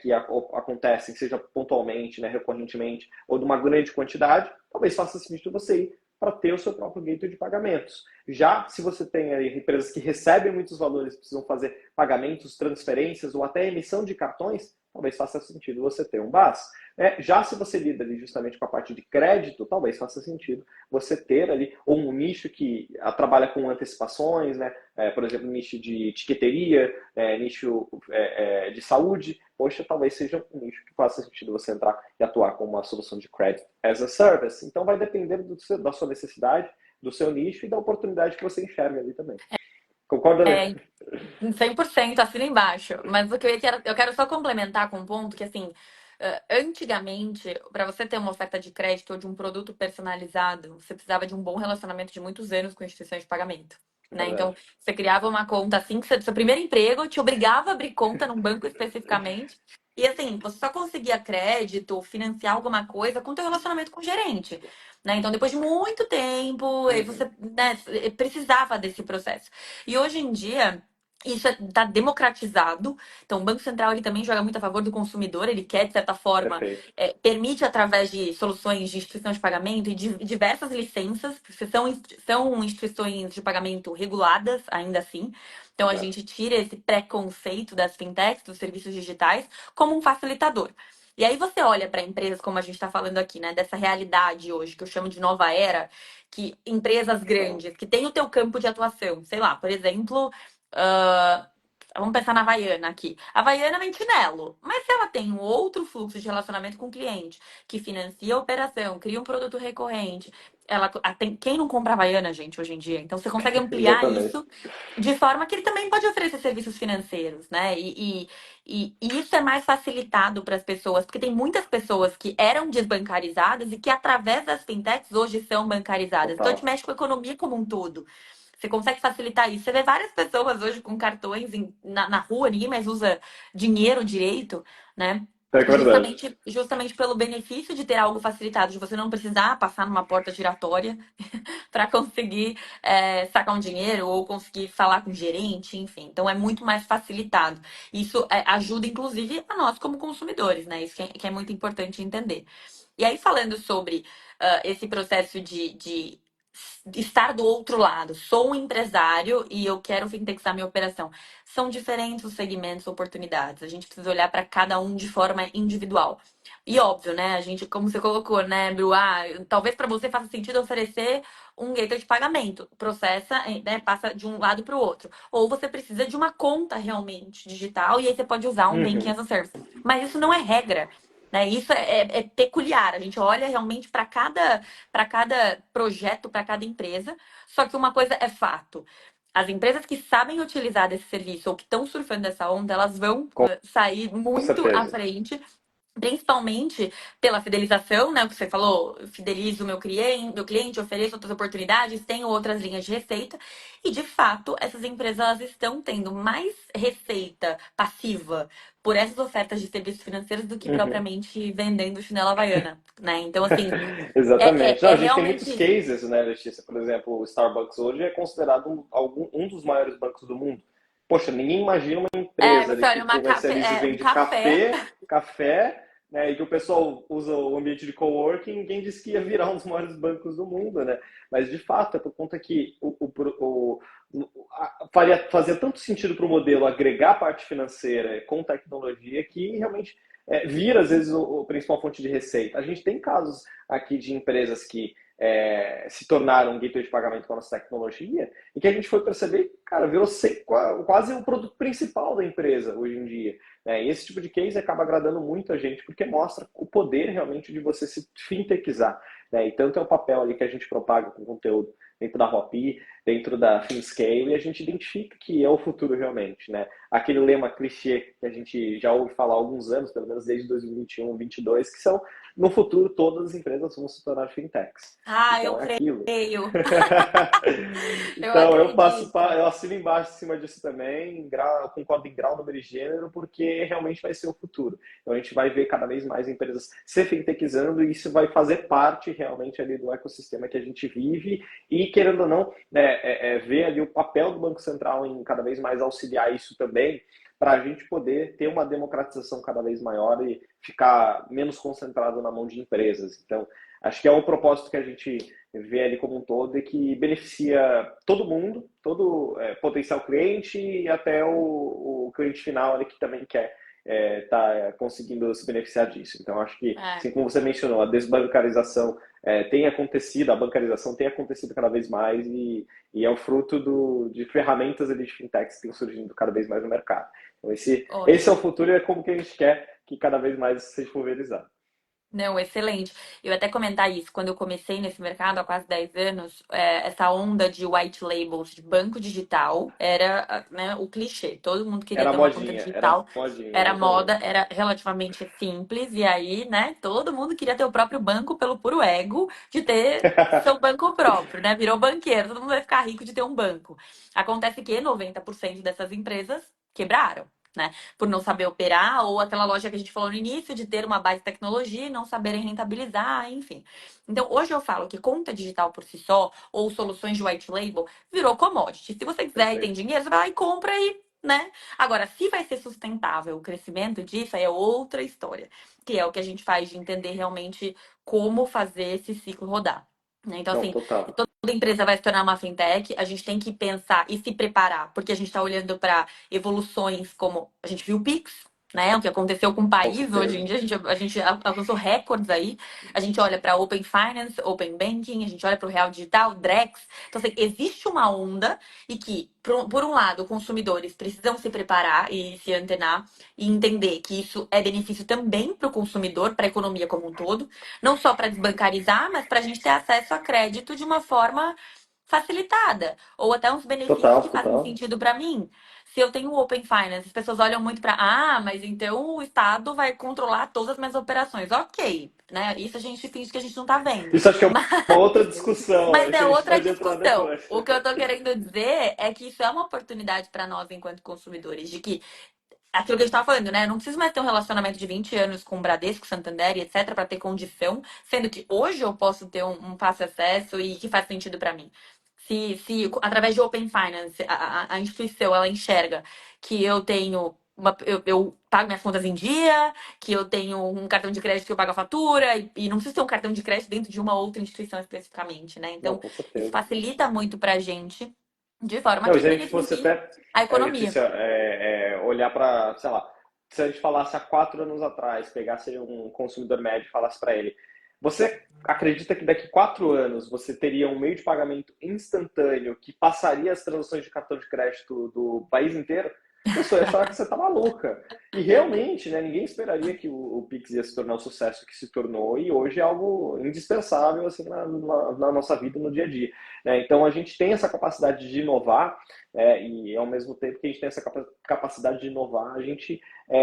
Speaker 2: que acontecem, seja pontualmente, né, recorrentemente, ou de uma grande quantidade, talvez faça sentido você ir para ter o seu próprio gateway de pagamentos. Já se você tem aí empresas que recebem muitos valores, precisam fazer pagamentos, transferências ou até emissão de cartões, talvez faça sentido você ter um BaaS. Já se você lida ali justamente com a parte de crédito, talvez faça sentido você ter ali ou um nicho que trabalha com antecipações, né? Por exemplo, nicho de etiqueteria, nicho de saúde. Poxa, talvez seja um nicho que faça sentido você entrar e atuar com uma solução de credit as a service. Então vai depender da sua necessidade, do seu nicho e da oportunidade que você enxerga ali também. Concorda, Lê?
Speaker 1: É, 100% assina embaixo. Mas o que eu quero só complementar com um ponto que, assim, antigamente, para você ter uma oferta de crédito ou de um produto personalizado, você precisava de um bom relacionamento de muitos anos com instituições de pagamento. Né? Então,
Speaker 2: Verdade.
Speaker 1: você criava uma conta assim que seu primeiro emprego te obrigava a abrir conta num banco especificamente. E assim, você só conseguia crédito, financiar alguma coisa com teu relacionamento com o gerente. Né? Então, depois de muito tempo, aí você,
Speaker 2: Uhum.
Speaker 1: né, precisava desse processo. E hoje em dia, isso está democratizado. Então, o Banco Central ele também joga muito a favor do consumidor. Ele quer, de certa forma,
Speaker 2: Perfeito.
Speaker 1: permite, através de soluções de instituição de pagamento e de diversas licenças, que são instituições de pagamento reguladas, ainda assim. Então, a
Speaker 2: Exato.
Speaker 1: gente tira esse preconceito das fintechs, dos serviços digitais, como um facilitador. E aí você olha para empresas, como a gente está falando aqui, né, dessa realidade hoje, que eu chamo de nova era, que empresas
Speaker 2: Legal.
Speaker 1: grandes, que têm o teu campo de atuação, sei lá, por exemplo, ah, vamos pensar na Havaiana aqui. A Havaiana vem chinelo, mas se ela tem um outro fluxo de relacionamento com o cliente, que financia a operação, cria um produto recorrente, quem não compra Havaiana, gente, hoje em dia? Então você consegue ampliar
Speaker 2: Exatamente.
Speaker 1: isso de forma que ele também pode oferecer serviços financeiros, né? E isso é mais facilitado para as pessoas, porque tem muitas pessoas que eram desbancarizadas e que, através das fintechs, hoje são bancarizadas. Então, a gente
Speaker 2: Total.
Speaker 1: mexe com a economia como um todo. Você consegue facilitar isso. Você vê várias pessoas hoje com cartões na rua, ninguém mais usa dinheiro direito, né?
Speaker 2: É verdade.
Speaker 1: Justamente pelo benefício de ter algo facilitado, de você não precisar passar numa porta giratória para conseguir sacar um dinheiro ou conseguir falar com o gerente, enfim. Então é muito mais facilitado. Isso ajuda, inclusive, a nós como consumidores, né? Isso que é muito importante entender. E aí, falando sobre esse processo de estar do outro lado, sou um empresário e eu quero fintechizar minha operação. São diferentes os segmentos, oportunidades. A gente precisa olhar para cada um de forma individual. E óbvio, né? A gente, como você colocou, né, Bru? Talvez para você faça sentido oferecer um gateway de pagamento. Processa, né, passa de um lado para o outro. Ou você precisa de uma conta realmente digital e aí você pode usar um Banking
Speaker 2: Uhum.
Speaker 1: as a Service. Mas isso não é regra. Né? Isso é peculiar. A gente olha realmente para cada projeto, para cada empresa. Só que uma coisa é fato. As empresas que sabem utilizar desse serviço ou que estão surfando essa onda, elas vão
Speaker 2: Com
Speaker 1: sair muito à
Speaker 2: certeza.
Speaker 1: frente, principalmente pela fidelização, né? O que você falou, eu fidelizo meu cliente, ofereço outras oportunidades, tenho outras linhas de receita. E de fato, essas empresas elas estão tendo mais receita passiva por essas ofertas de serviços financeiros do que
Speaker 2: Uhum.
Speaker 1: propriamente vendendo chinela havaiana, né? Então, assim,
Speaker 2: Exatamente. Não,
Speaker 1: é
Speaker 2: a gente tem muitos
Speaker 1: realmente.
Speaker 2: cases, né, Letícia? Por exemplo, o Starbucks hoje é considerado um dos maiores bancos do mundo. Poxa, ninguém imagina uma empresa ali
Speaker 1: Você
Speaker 2: que
Speaker 1: olha,
Speaker 2: comercializa e
Speaker 1: um
Speaker 2: vende
Speaker 1: café.
Speaker 2: café, né, e que o pessoal usa o ambiente de coworking, ninguém disse que ia virar um dos maiores bancos do mundo, né? Mas de fato, é por conta que fazia tanto sentido para o modelo agregar a parte financeira com tecnologia que realmente vira, às vezes, o principal fonte de receita. A gente tem casos aqui de empresas que se tornaram um gateway de pagamento com a nossa tecnologia e que a gente foi perceber, cara, virou quase o produto principal da empresa hoje em dia. Né? E esse tipo de case acaba agradando muito a gente porque mostra o poder realmente de você se fintechizar. Né? E tanto é o papel ali que a gente propaga com conteúdo dentro da Hopi, dentro da FinScale, e a gente identifica que é o futuro realmente. Né? Aquele lema clichê que a gente já ouve falar há alguns anos, pelo menos desde 2021, 2022, que são no futuro todas as empresas vão se tornar fintechs.
Speaker 1: Eu
Speaker 2: Então é aquilo.
Speaker 1: creio. Eu
Speaker 2: Então
Speaker 1: acredito.
Speaker 2: eu assino embaixo em cima disso também, concordo em grau, número e gênero, porque realmente vai ser o futuro. Então a gente vai ver cada vez mais empresas se fintechizando e isso vai fazer parte realmente ali do ecossistema que a gente vive e querendo ou não, né, ver ali o papel do Banco Central em cada vez mais auxiliar isso também, para a gente poder ter uma democratização cada vez maior e ficar menos concentrado na mão de empresas. Então, acho que é um propósito que a gente vê ali como um todo e que beneficia todo mundo, todo potencial cliente e até o cliente final ali que também quer tá conseguindo se beneficiar disso. Então, acho que,
Speaker 1: É.
Speaker 2: assim como você mencionou, a desbancarização tem acontecido, a bancarização tem acontecido cada vez mais e é o fruto de ferramentas ali de fintechs que estão surgindo cada vez mais no mercado. Então, esse é o
Speaker 1: Ótimo.
Speaker 2: futuro e é como que a gente quer que cada vez mais seja pulverizado.
Speaker 1: Não, excelente. Eu ia até comentar isso. Quando eu comecei nesse mercado há quase 10 anos, essa onda de white labels de banco digital era, né, o clichê. Todo mundo queria ter uma conta
Speaker 2: Era
Speaker 1: digital,
Speaker 2: modinha,
Speaker 1: era moda,
Speaker 2: exatamente.
Speaker 1: era relativamente simples, e aí, né, todo mundo queria ter o próprio banco pelo puro ego de ter seu banco próprio, né? Virou banqueiro, todo mundo vai ficar rico de ter um banco. Acontece que 90% dessas empresas quebraram. Né? Por não saber operar, ou aquela loja que a gente falou no início, de ter uma base de tecnologia e não saberem rentabilizar, enfim. Então, hoje eu falo que conta digital por si só, ou soluções de white label, virou commodity. Se você quiser e tem
Speaker 2: Perfeito.
Speaker 1: dinheiro, você vai lá e compra e, né? Agora, se vai ser sustentável o crescimento disso, aí é outra história, que é o que a gente faz de entender realmente como fazer esse ciclo rodar. Né? Então,
Speaker 2: Não,
Speaker 1: assim,
Speaker 2: total.
Speaker 1: toda empresa vai se tornar uma fintech, a gente tem que pensar e se preparar, porque a gente está olhando para evoluções como a gente viu o Pix, né? O que aconteceu com o
Speaker 2: Com
Speaker 1: país hoje em
Speaker 2: certeza.
Speaker 1: dia, a gente alcançou recordes aí. A gente olha para Open Finance, Open Banking, a gente olha para o Real Digital, Drex. Então, assim, existe uma onda e que, por um lado, consumidores precisam se preparar e se antenar e entender que isso é benefício também para o consumidor, para a economia como um todo, não só para desbancarizar, mas para a gente ter acesso a crédito de uma forma facilitada, ou até uns benefícios que
Speaker 2: Total,
Speaker 1: fazem
Speaker 2: total.
Speaker 1: sentido para mim. Se eu tenho o Open Finance, as pessoas olham muito para, mas então o Estado vai controlar todas as minhas operações. Ok, né? Isso a gente finge que a gente não tá vendo.
Speaker 2: Isso acho que é
Speaker 1: Mas,
Speaker 2: uma outra discussão,
Speaker 1: mas
Speaker 2: acho que
Speaker 1: é
Speaker 2: a gente
Speaker 1: outra
Speaker 2: pode entrar
Speaker 1: discussão.
Speaker 2: depois.
Speaker 1: O que eu tô querendo dizer é que isso é uma oportunidade para nós enquanto consumidores, de que aquilo que a gente tava falando, né? Eu não preciso mais ter um relacionamento de 20 anos com o Bradesco, Santander e etc. para ter condição, sendo que hoje eu posso ter um fácil acesso e que faz sentido para mim. Se através de Open Finance a instituição ela enxerga que eu tenho eu pago minhas contas em dia, que eu tenho um cartão de crédito que eu pago a fatura, e não preciso ter um cartão de crédito dentro de uma outra instituição especificamente, né?
Speaker 2: Não,
Speaker 1: Então,
Speaker 2: com
Speaker 1: isso
Speaker 2: certeza.
Speaker 1: facilita muito pra gente, de forma
Speaker 2: Não,
Speaker 1: que
Speaker 2: se a gente fosse
Speaker 1: beneficie
Speaker 2: até,
Speaker 1: a economia.
Speaker 2: Letícia, olhar para, sei lá, se a gente falasse há 4 anos atrás, pegasse um consumidor médio e falasse para ele, você acredita que daqui 4 anos você teria um meio de pagamento instantâneo que passaria as transações de cartão de crédito do país inteiro? A pessoa ia achar que você tá maluca. E realmente, né, ninguém esperaria que o Pix ia se tornar o sucesso que se tornou e hoje é algo indispensável assim, na nossa vida, no dia a dia. Né? Então a gente tem essa capacidade de inovar e ao mesmo tempo que a gente tem essa capacidade de inovar, a gente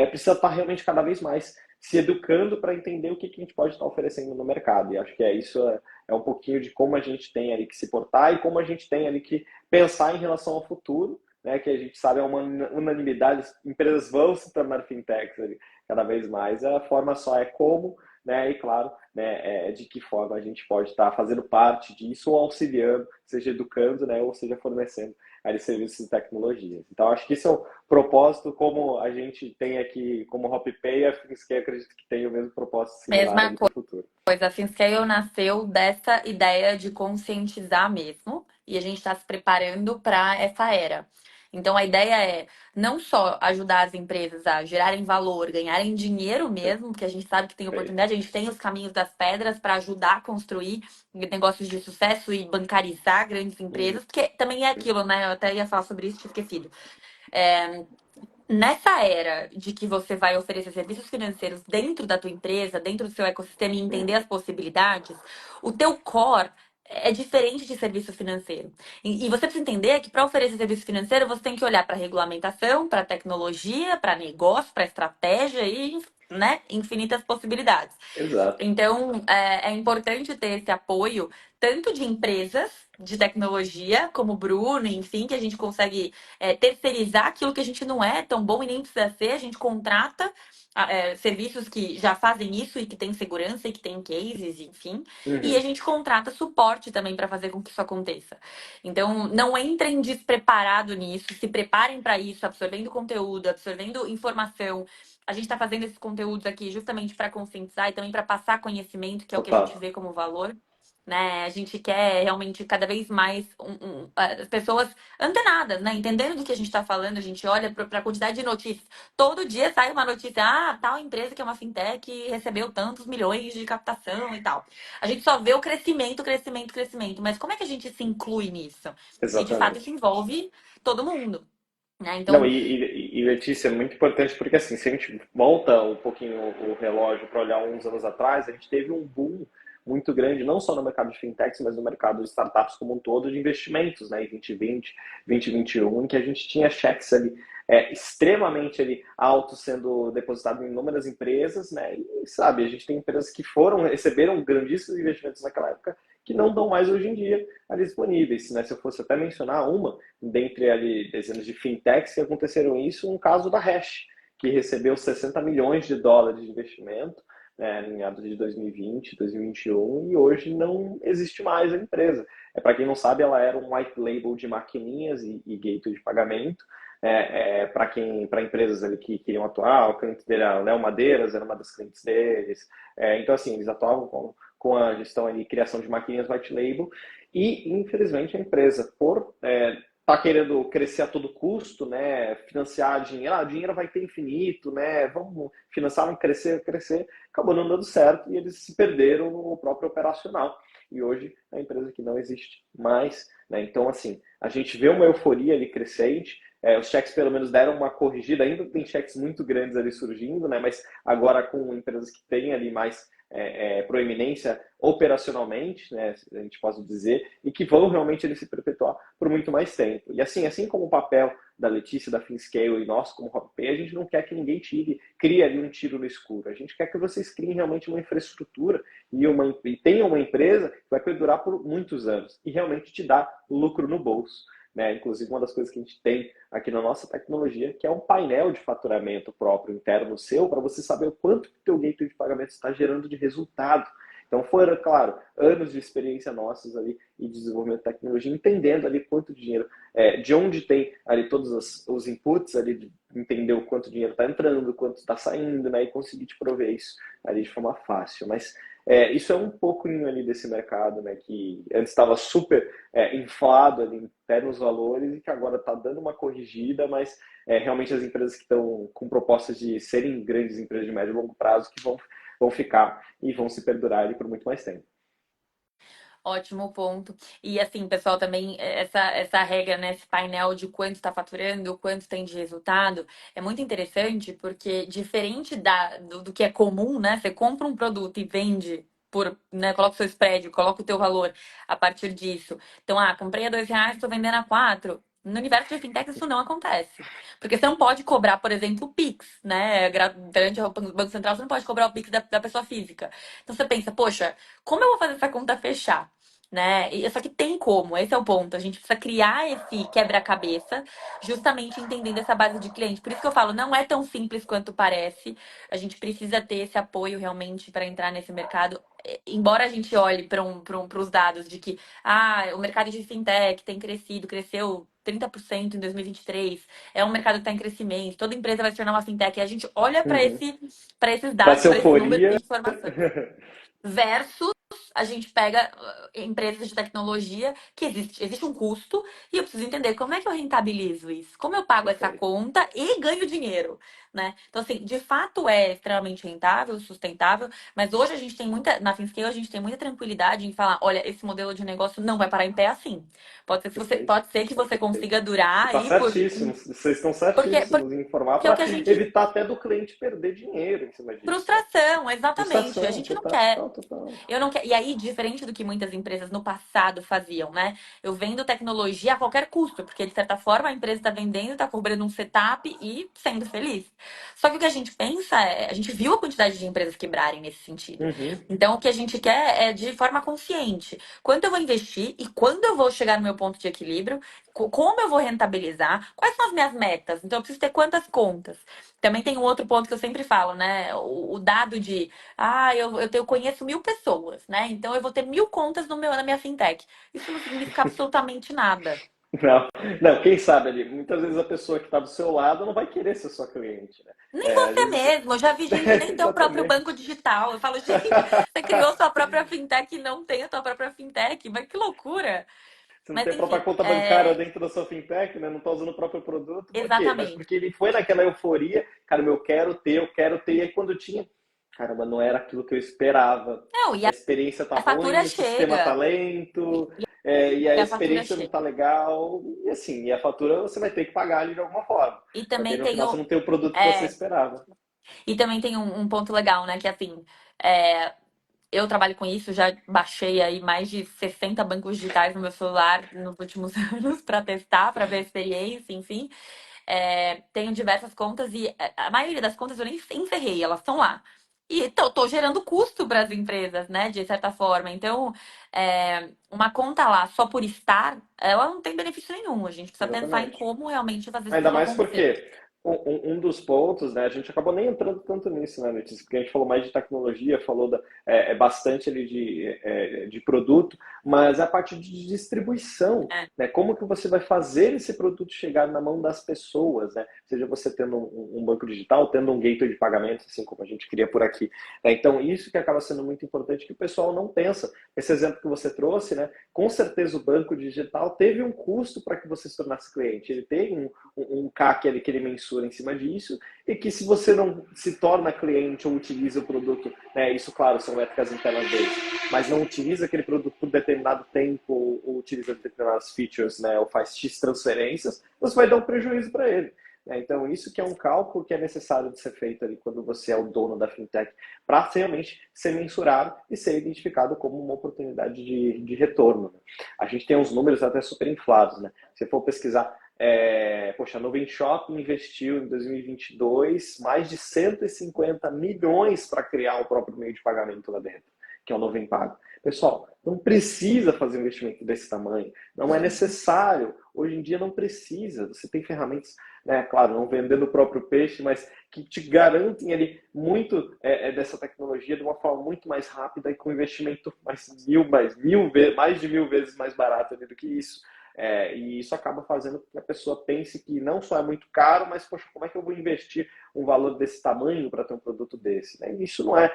Speaker 2: precisa estar realmente cada vez mais se educando para entender o que a gente pode estar oferecendo no mercado. E acho que é um pouquinho de como a gente tem ali que se portar e como a gente tem ali que pensar em relação ao futuro, né, que a gente sabe é uma unanimidade, empresas vão se tornar fintechs ali, cada vez mais, a forma só é como, né, e claro, né, de que forma a gente pode estar fazendo parte disso ou auxiliando, seja educando, né, ou seja fornecendo ali serviços de tecnologias. Então acho que isso é o propósito, como a gente tem aqui como HopPay, a Finscale acredito que tem o mesmo propósito similar
Speaker 1: Mesma
Speaker 2: ali para o futuro.
Speaker 1: coisa, a Finscale nasceu dessa ideia de conscientizar mesmo, e a gente está se preparando para essa era. Então, a ideia é não só ajudar as empresas a gerarem valor, ganharem dinheiro mesmo, porque a gente sabe que tem
Speaker 2: Perfeito.
Speaker 1: oportunidade, a gente tem os caminhos das pedras para ajudar a construir negócios de sucesso e bancarizar grandes
Speaker 2: Uhum.
Speaker 1: empresas, porque também é aquilo, né? Eu até ia falar sobre isso, tinha esquecido. Nessa era de que você vai oferecer serviços financeiros dentro da tua empresa, dentro do seu ecossistema e entender as possibilidades, o teu core é diferente de serviço financeiro. E você precisa entender que para oferecer serviço financeiro, você tem que olhar para regulamentação, para tecnologia, para negócio, para estratégia e, né, infinitas possibilidades.
Speaker 2: Exato.
Speaker 1: Então, é importante ter esse apoio, tanto de empresas de tecnologia, como o Bruno, enfim, que a gente consegue terceirizar aquilo que a gente não é tão bom e nem precisa ser, a gente contrata serviços que já fazem isso e que tem segurança e que tem cases, enfim, e a
Speaker 2: Uhum.
Speaker 1: gente contrata suporte também para fazer com que isso aconteça. Então, não entrem despreparado nisso, se preparem para isso, absorvendo conteúdo, absorvendo informação. A gente está fazendo esses conteúdos aqui justamente para conscientizar e também para passar conhecimento, que é o que a gente
Speaker 2: Total.
Speaker 1: vê como valor. Né? A gente quer realmente cada vez mais as pessoas antenadas, né? Entendendo do que a gente está falando, a gente olha para a quantidade de notícias. Todo dia sai uma notícia, tal empresa que é uma fintech recebeu tantos milhões de captação e tal. A gente só vê o crescimento, crescimento, crescimento. Mas como é que a gente se inclui nisso? E de fato isso
Speaker 2: Exatamente.
Speaker 1: envolve todo mundo, né?
Speaker 2: Não,
Speaker 1: Então,
Speaker 2: Letícia, é muito importante porque assim, se a gente volta um pouquinho o relógio para olhar uns anos atrás, a gente teve um boom muito grande, não só no mercado de fintechs, mas no mercado de startups como um todo, de investimentos, né, em 2020, 2021, em que a gente tinha cheques ali extremamente ali, altos sendo depositados em inúmeras empresas, né, e sabe, a gente tem empresas que receberam grandíssimos investimentos naquela época que não dão mais hoje em dia ali disponíveis, né, se eu fosse até mencionar uma, dentre ali dezenas de fintechs que aconteceram isso, um caso da Hash, que recebeu 60 milhões de dólares de investimento em meados de 2020, 2021 e hoje não existe mais a empresa. Para quem não sabe, ela era um white label de maquininhas e gateway de pagamento. Para empresas ali que queriam atuar, o cliente dele era o Léo Madeiras, era uma das clientes deles. Então, assim, eles atuavam com a gestão ali, criação de maquininhas white label, e infelizmente a empresa, por tá querendo crescer a todo custo, né? Financiar dinheiro, o dinheiro vai ter infinito, né? Vamos financiar, vamos crescer, crescer. Acabou não dando certo e eles se perderam no próprio operacional. E hoje a empresa que não existe mais, né? Então, assim, a gente vê uma euforia ali crescente. Os cheques pelo menos deram uma corrigida, ainda tem cheques muito grandes ali surgindo, né? Mas agora com empresas que têm ali mais proeminência operacionalmente, né, a gente pode dizer, e que vão realmente ele se perpetuar por muito mais tempo. E assim como o papel da Letícia, da Finscale e nós como HopPay, a gente não quer que ninguém crie ali um tiro no escuro. A gente quer que vocês criem realmente uma infraestrutura e tenham uma empresa que vai perdurar por muitos anos e realmente te dar lucro no bolso. né? Inclusive, uma das coisas que a gente tem aqui na nossa tecnologia, que é um painel de faturamento próprio, interno seu, para você saber o quanto que o teu gateway de pagamento está gerando de resultado. Então foram, claro, anos de experiência nossas ali e de desenvolvimento de tecnologia, entendendo ali quanto dinheiro, de onde tem ali todos os inputs ali, de entender o quanto dinheiro está entrando, quanto está saindo, né, e conseguir te prover isso ali de forma fácil. Mas isso é um pouquinho ali desse mercado, né, que antes estava super inflado ali em termos valores e que agora está dando uma corrigida, mas realmente as empresas que estão com propostas de serem grandes empresas de médio e longo prazo que vão ficar e vão se perdurar ali por muito mais tempo.
Speaker 1: Ótimo ponto. E assim, pessoal, também essa regra, né, esse painel de quanto está faturando, quanto tem de resultado, é muito interessante porque diferente do que é comum, né? Você compra um produto e vende por, né, coloca o seu spread, coloca o teu valor a partir disso. Então, comprei a R$ 2, estou vendendo a 4. No universo de fintech isso não acontece. Porque você não pode cobrar, por exemplo, o Pix, né? Perante o Banco Central, você não pode cobrar o Pix da pessoa física. Então você pensa, poxa, como eu vou fazer essa conta fechar? Né? Só que tem como, esse é o ponto. A gente precisa criar esse quebra-cabeça, justamente entendendo essa base de cliente. Por isso que eu falo, não é tão simples quanto parece. A gente precisa ter esse apoio realmente para entrar nesse mercado. Embora a gente olhe para os dados de que o mercado de fintech tem crescido, cresceu 30% em 2023, é um mercado que está em crescimento, toda empresa vai se tornar uma fintech. E a gente olha
Speaker 2: Uhum.
Speaker 1: para esses
Speaker 2: Para
Speaker 1: dados,
Speaker 2: essa
Speaker 1: para esses números e
Speaker 2: euforia.
Speaker 1: informações. Versus a gente pega empresas de tecnologia que existe um custo e eu preciso entender como é que eu rentabilizo isso, como eu pago essa
Speaker 2: Perfeito.
Speaker 1: conta e ganho dinheiro, né? Então, assim, de fato é extremamente rentável, sustentável, mas hoje a gente tem na FinScale, a gente tem muita tranquilidade em falar, olha, esse modelo de negócio não vai parar em pé assim.
Speaker 2: Perfeito.
Speaker 1: Pode ser que você
Speaker 2: Perfeito.
Speaker 1: consiga durar
Speaker 2: E tá
Speaker 1: aí por.
Speaker 2: certíssimo, vocês estão
Speaker 1: Porque,
Speaker 2: certíssimos em informar
Speaker 1: porque é o
Speaker 2: para
Speaker 1: que a gente.
Speaker 2: evitar até do cliente perder dinheiro em cima disso, né?
Speaker 1: Frustração, exatamente. A
Speaker 2: Frustração,
Speaker 1: gente não
Speaker 2: total,
Speaker 1: quer.
Speaker 2: total, total.
Speaker 1: Eu não quero. E aí, diferente do que muitas empresas no passado faziam, né? Eu vendo tecnologia a qualquer custo, porque de certa forma a empresa está vendendo, está cobrando um setup e sendo feliz. Só que o que a gente pensa é, a gente viu a quantidade de empresas quebrarem nesse sentido.
Speaker 2: Uhum.
Speaker 1: Então, o que a gente quer é de forma consciente. Quanto eu vou investir e quando eu vou chegar no meu ponto de equilíbrio, como eu vou rentabilizar, quais são as minhas metas? Então, eu preciso ter quantas contas. Também tem um outro ponto que eu sempre falo, né? O dado de eu conheço 1.000 pessoas, né? Então eu vou ter 1.000 contas na minha fintech. Isso não significa absolutamente nada.
Speaker 2: Não, não, quem sabe ali, muitas vezes a pessoa que está do seu lado não vai querer ser sua cliente, né?
Speaker 1: Nem
Speaker 2: Às
Speaker 1: você
Speaker 2: vezes,
Speaker 1: mesmo. Eu já vi gente que nem ter o próprio
Speaker 2: exatamente.
Speaker 1: banco digital. Eu falo, gente, você criou sua própria fintech e não tem a sua própria fintech. Mas que loucura.
Speaker 2: Você não
Speaker 1: Mas
Speaker 2: tem a própria
Speaker 1: enfim,
Speaker 2: conta bancária dentro da sua fintech, né? Não está usando o próprio produto, por quê? Mas
Speaker 1: exatamente.
Speaker 2: porque ele foi naquela euforia, cara, eu quero ter, e aí quando tinha, caramba, não era aquilo que eu esperava.
Speaker 1: Não, e
Speaker 2: A
Speaker 1: a,
Speaker 2: experiência tá
Speaker 1: a fatura
Speaker 2: ruim, o sistema tá
Speaker 1: chega.
Speaker 2: lento, e a
Speaker 1: E a fatura
Speaker 2: experiência não
Speaker 1: chega.
Speaker 2: tá legal, e assim, e a fatura você vai ter que pagar ali de alguma forma,
Speaker 1: E
Speaker 2: porque
Speaker 1: também
Speaker 2: no
Speaker 1: tem
Speaker 2: final você
Speaker 1: o.
Speaker 2: não tem o produto que você
Speaker 1: É,
Speaker 2: esperava.
Speaker 1: e também tem um ponto legal, né? Que assim. é, Eu trabalho com isso, já baixei aí mais de 60 bancos digitais no meu celular nos últimos anos para testar, para ver a experiência, enfim. Tenho diversas contas e a maioria das contas eu nem encerrei, elas estão lá. E tô gerando custo para as empresas, né, de certa forma. Então, uma conta lá só por estar, ela não tem benefício nenhum. A gente precisa pensar em
Speaker 2: Exatamente.
Speaker 1: como realmente fazer
Speaker 2: Ainda
Speaker 1: isso
Speaker 2: mais
Speaker 1: acontecer.
Speaker 2: porque um dos pontos, né, a gente acabou nem entrando tanto nisso, né, Letícia, porque a gente falou mais de tecnologia, falou bastante ali de produto, mas a parte de distribuição,
Speaker 1: É,
Speaker 2: né, como que você vai fazer esse produto chegar na mão das pessoas, né, seja você tendo um banco digital, tendo um gateway de pagamento, assim como a gente queria por aqui, né, então isso que acaba sendo muito importante, que o pessoal não pensa. Esse exemplo que você trouxe, né, com certeza o banco digital teve um custo para que você se tornasse cliente, ele tem um CAC ali que ele mensura em cima disso, e que se você não se torna cliente ou utiliza o produto, né, isso, claro, são métricas internas deles, mas não utiliza aquele produto por determinado tempo, ou utiliza determinadas features, né, ou faz X transferências, você vai dar um prejuízo para ele. Então, isso que é um cálculo que é necessário de ser feito ali quando você é o dono da fintech, para realmente ser mensurado e ser identificado como uma oportunidade de retorno. Né? A gente tem uns números até super inflados. Né? Se for pesquisar poxa, a Nuvem Shop investiu em 2022 mais de 150 milhões para criar o próprio meio de pagamento lá dentro, que é o Nuvem Pago. Pessoal, não precisa fazer um investimento desse tamanho, não é necessário. Hoje em dia não precisa. Você tem ferramentas, né, claro, não vendendo o próprio peixe, mas que te garantem ali muito dessa tecnologia de uma forma muito mais rápida e com investimento mais de 1000 vezes mais barato ali do que isso. E isso acaba fazendo com que a pessoa pense que não só é muito caro, mas, poxa, como é que eu vou investir um valor desse tamanho para ter um produto desse? Né? E isso não é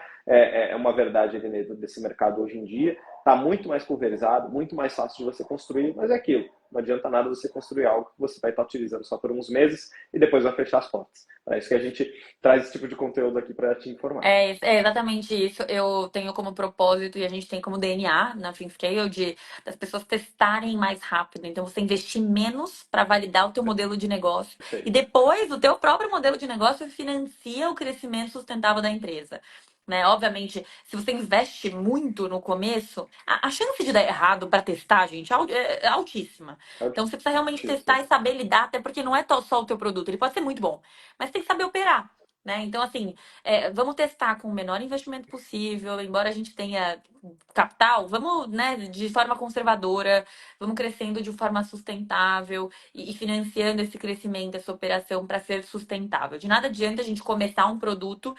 Speaker 2: uma verdade ali dentro desse mercado hoje em dia. Está muito mais pulverizado, muito mais fácil de você construir, mas é aquilo. Não adianta nada você construir algo que você vai estar utilizando só por uns meses e depois vai fechar as portas. É isso que a gente traz esse tipo de conteúdo aqui para te informar.
Speaker 1: É exatamente isso. Eu tenho como propósito e a gente tem como DNA na FinScale das pessoas testarem mais rápido. Então, você investir menos para validar o teu modelo de negócio e
Speaker 2: Perfeito.
Speaker 1: depois o teu próprio modelo de negócio financia o crescimento sustentável da empresa. Né? Obviamente, se você investe muito no começo, a chance de dar errado para testar, gente, é altíssima. Então, você precisa realmente testar
Speaker 2: Altíssimo.
Speaker 1: e saber lidar, até porque não é só o teu produto. Ele pode ser muito bom, mas tem que saber operar. Né? Então, assim, vamos testar com o menor investimento possível, embora a gente tenha capital, vamos, né, de forma conservadora, vamos crescendo de forma sustentável e financiando esse crescimento, essa operação para ser sustentável. De nada adianta a gente começar um produto,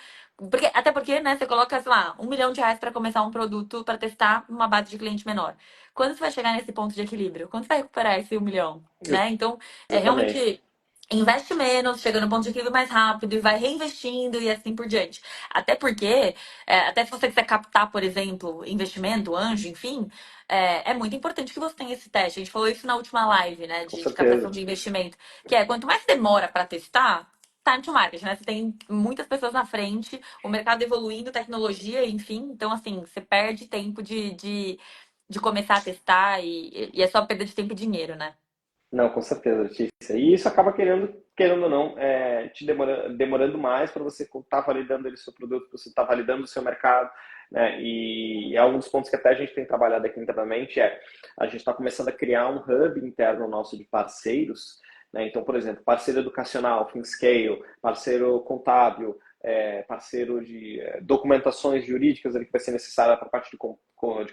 Speaker 1: até porque, né, você coloca, sei lá, R$ 1 milhão para começar um produto para testar uma base de cliente menor. Quando você vai chegar nesse ponto de equilíbrio? Quando você vai recuperar esse 1 milhão? Né? Então,
Speaker 2: Exatamente.
Speaker 1: realmente investe menos, chega no ponto de equilíbrio mais rápido e vai reinvestindo e assim por diante. Até porque, até se você quiser captar, por exemplo, investimento, anjo, enfim, é muito importante que você tenha esse teste. A gente falou isso na última live, né,
Speaker 2: Com
Speaker 1: de captação
Speaker 2: certeza.
Speaker 1: de investimento, que quanto mais demora para testar, time to market, né? Você tem muitas pessoas na frente, o mercado evoluindo, tecnologia, enfim. Então, assim, você perde tempo de começar a testar e é só perda de tempo e dinheiro, né?
Speaker 2: Não, com certeza, Letícia. E isso acaba querendo ou não, te demorando mais para você estar validando ele, o seu produto, para você estar validando o seu mercado, né? E é um dos pontos que até a gente tem trabalhado aqui internamente, a gente está começando a criar um hub interno nosso de parceiros, né? Então, por exemplo, parceiro educacional, FinScale, parceiro contábil, parceiro de documentações jurídicas ali que vai ser necessária para a parte de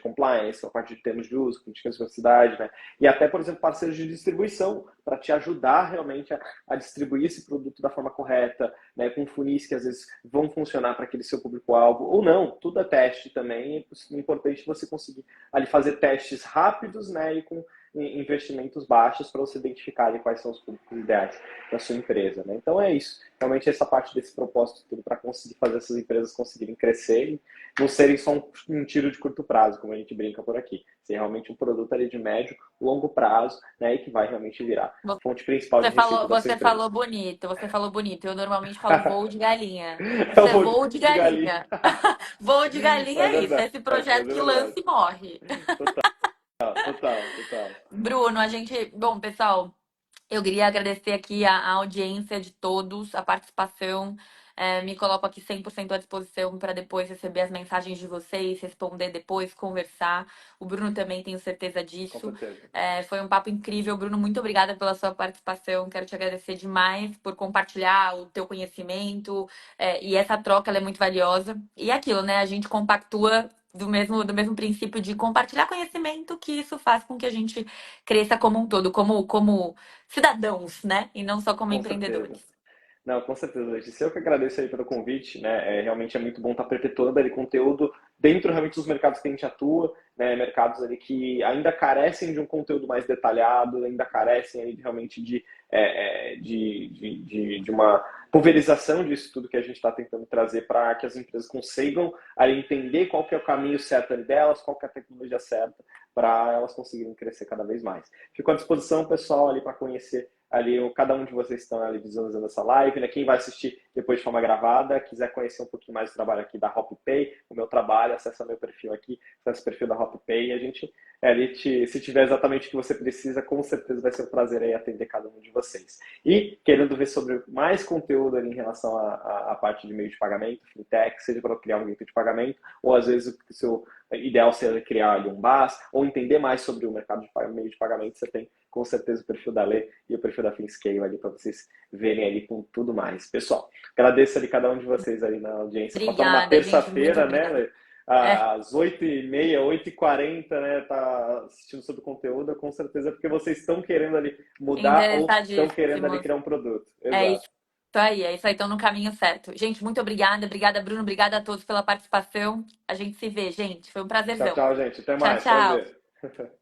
Speaker 2: compliance, para a parte de termos de uso, políticas de diversidade, né? E até, por exemplo, parceiros de distribuição, para te ajudar realmente a distribuir esse produto da forma correta, né? Com funis que às vezes vão funcionar para aquele seu público-alvo, ou não, tudo é teste também, é importante você conseguir ali fazer testes rápidos, né? E com investimentos baixos para você identificar ali quais são os públicos ideais da sua empresa, né? Então é isso, realmente essa parte desse propósito tudo para conseguir fazer essas empresas conseguirem crescer e não serem só um tiro de curto prazo, como a gente brinca por aqui, ser realmente um produto ali de médio, longo prazo, né, e que vai realmente virar fonte principal de receita da sua
Speaker 1: Você
Speaker 2: empresa.
Speaker 1: falou bonito, você falou bonito. Eu normalmente falo voo de galinha.
Speaker 2: É o
Speaker 1: Isso é
Speaker 2: voo
Speaker 1: voo de
Speaker 2: de galinha.
Speaker 1: galinha. Voo de galinha
Speaker 2: É
Speaker 1: é isso, é
Speaker 2: verdade,
Speaker 1: esse
Speaker 2: mas
Speaker 1: projeto
Speaker 2: é
Speaker 1: que lança
Speaker 2: verdade.
Speaker 1: e morre.
Speaker 2: Total, total.
Speaker 1: Bruno, a gente. Bom, pessoal, eu queria agradecer aqui a audiência de todos, a participação. Me coloco aqui 100% à disposição para depois receber as mensagens de vocês, responder depois, conversar. O Bruno também, tenho certeza
Speaker 2: Com
Speaker 1: disso.
Speaker 2: certeza.
Speaker 1: Foi um papo incrível. Bruno, muito obrigada pela sua participação. Quero te agradecer demais por compartilhar o teu conhecimento. E essa troca ela é muito valiosa. E é aquilo, né? A gente compactua do mesmo princípio de compartilhar conhecimento, que isso faz com que a gente cresça como um todo, como cidadãos, né? E não só como
Speaker 2: Com certeza.
Speaker 1: empreendedores.
Speaker 2: Não, com certeza, Letícia. Eu que agradeço aí pelo convite, né? Realmente é muito bom estar perpetuando ali conteúdo dentro realmente dos mercados que a gente atua, né? Mercados ali que ainda carecem de um conteúdo mais detalhado, ainda carecem aí realmente de uma pulverização disso tudo que a gente está tentando trazer para que as empresas consigam ali entender qual que é o caminho certo ali delas, qual que é a tecnologia certa para elas conseguirem crescer cada vez mais. Fico à disposição, pessoal, ali para conhecer ali cada um de vocês estão ali visualizando essa live, né? Quem vai assistir depois de forma gravada, quiser conhecer um pouquinho mais do trabalho aqui da HopPay, o meu trabalho, acessa meu perfil aqui, acessa o perfil da HopPay e a gente se tiver exatamente o que você precisa, com certeza vai ser um prazer aí atender cada um de vocês. E querendo ver sobre mais conteúdo ali em relação à parte de meio de pagamento, fintech, seja para criar um meio de pagamento, ou às vezes o seu ideal seja criar ali um BaaS, ou entender mais sobre o mercado de meio de pagamento, você tem com certeza o perfil da Lê e o perfil da FinScale ali para vocês verem ali com tudo mais. Pessoal, agradeço ali cada um de vocês ali na audiência. Faltando uma
Speaker 1: Obrigada, gente. Muito
Speaker 2: terça-feira, né,
Speaker 1: obrigada.
Speaker 2: Lê?
Speaker 1: É,
Speaker 2: às 8h30, 8h40, né, tá assistindo sobre conteúdo, com certeza é porque vocês estão querendo ali mudar ou estão querendo ali
Speaker 1: interessadíssimos.
Speaker 2: criar um produto.
Speaker 1: É isso
Speaker 2: Exato.
Speaker 1: aí, é isso aí, estão no caminho certo. Gente, muito obrigada. Obrigada, Bruno. Obrigada a todos pela participação. A gente se vê, gente. Foi um
Speaker 2: Tchau,
Speaker 1: prazerzão.
Speaker 2: tchau, gente. Até
Speaker 1: Tchau,
Speaker 2: mais.
Speaker 1: tchau.
Speaker 2: Prazer.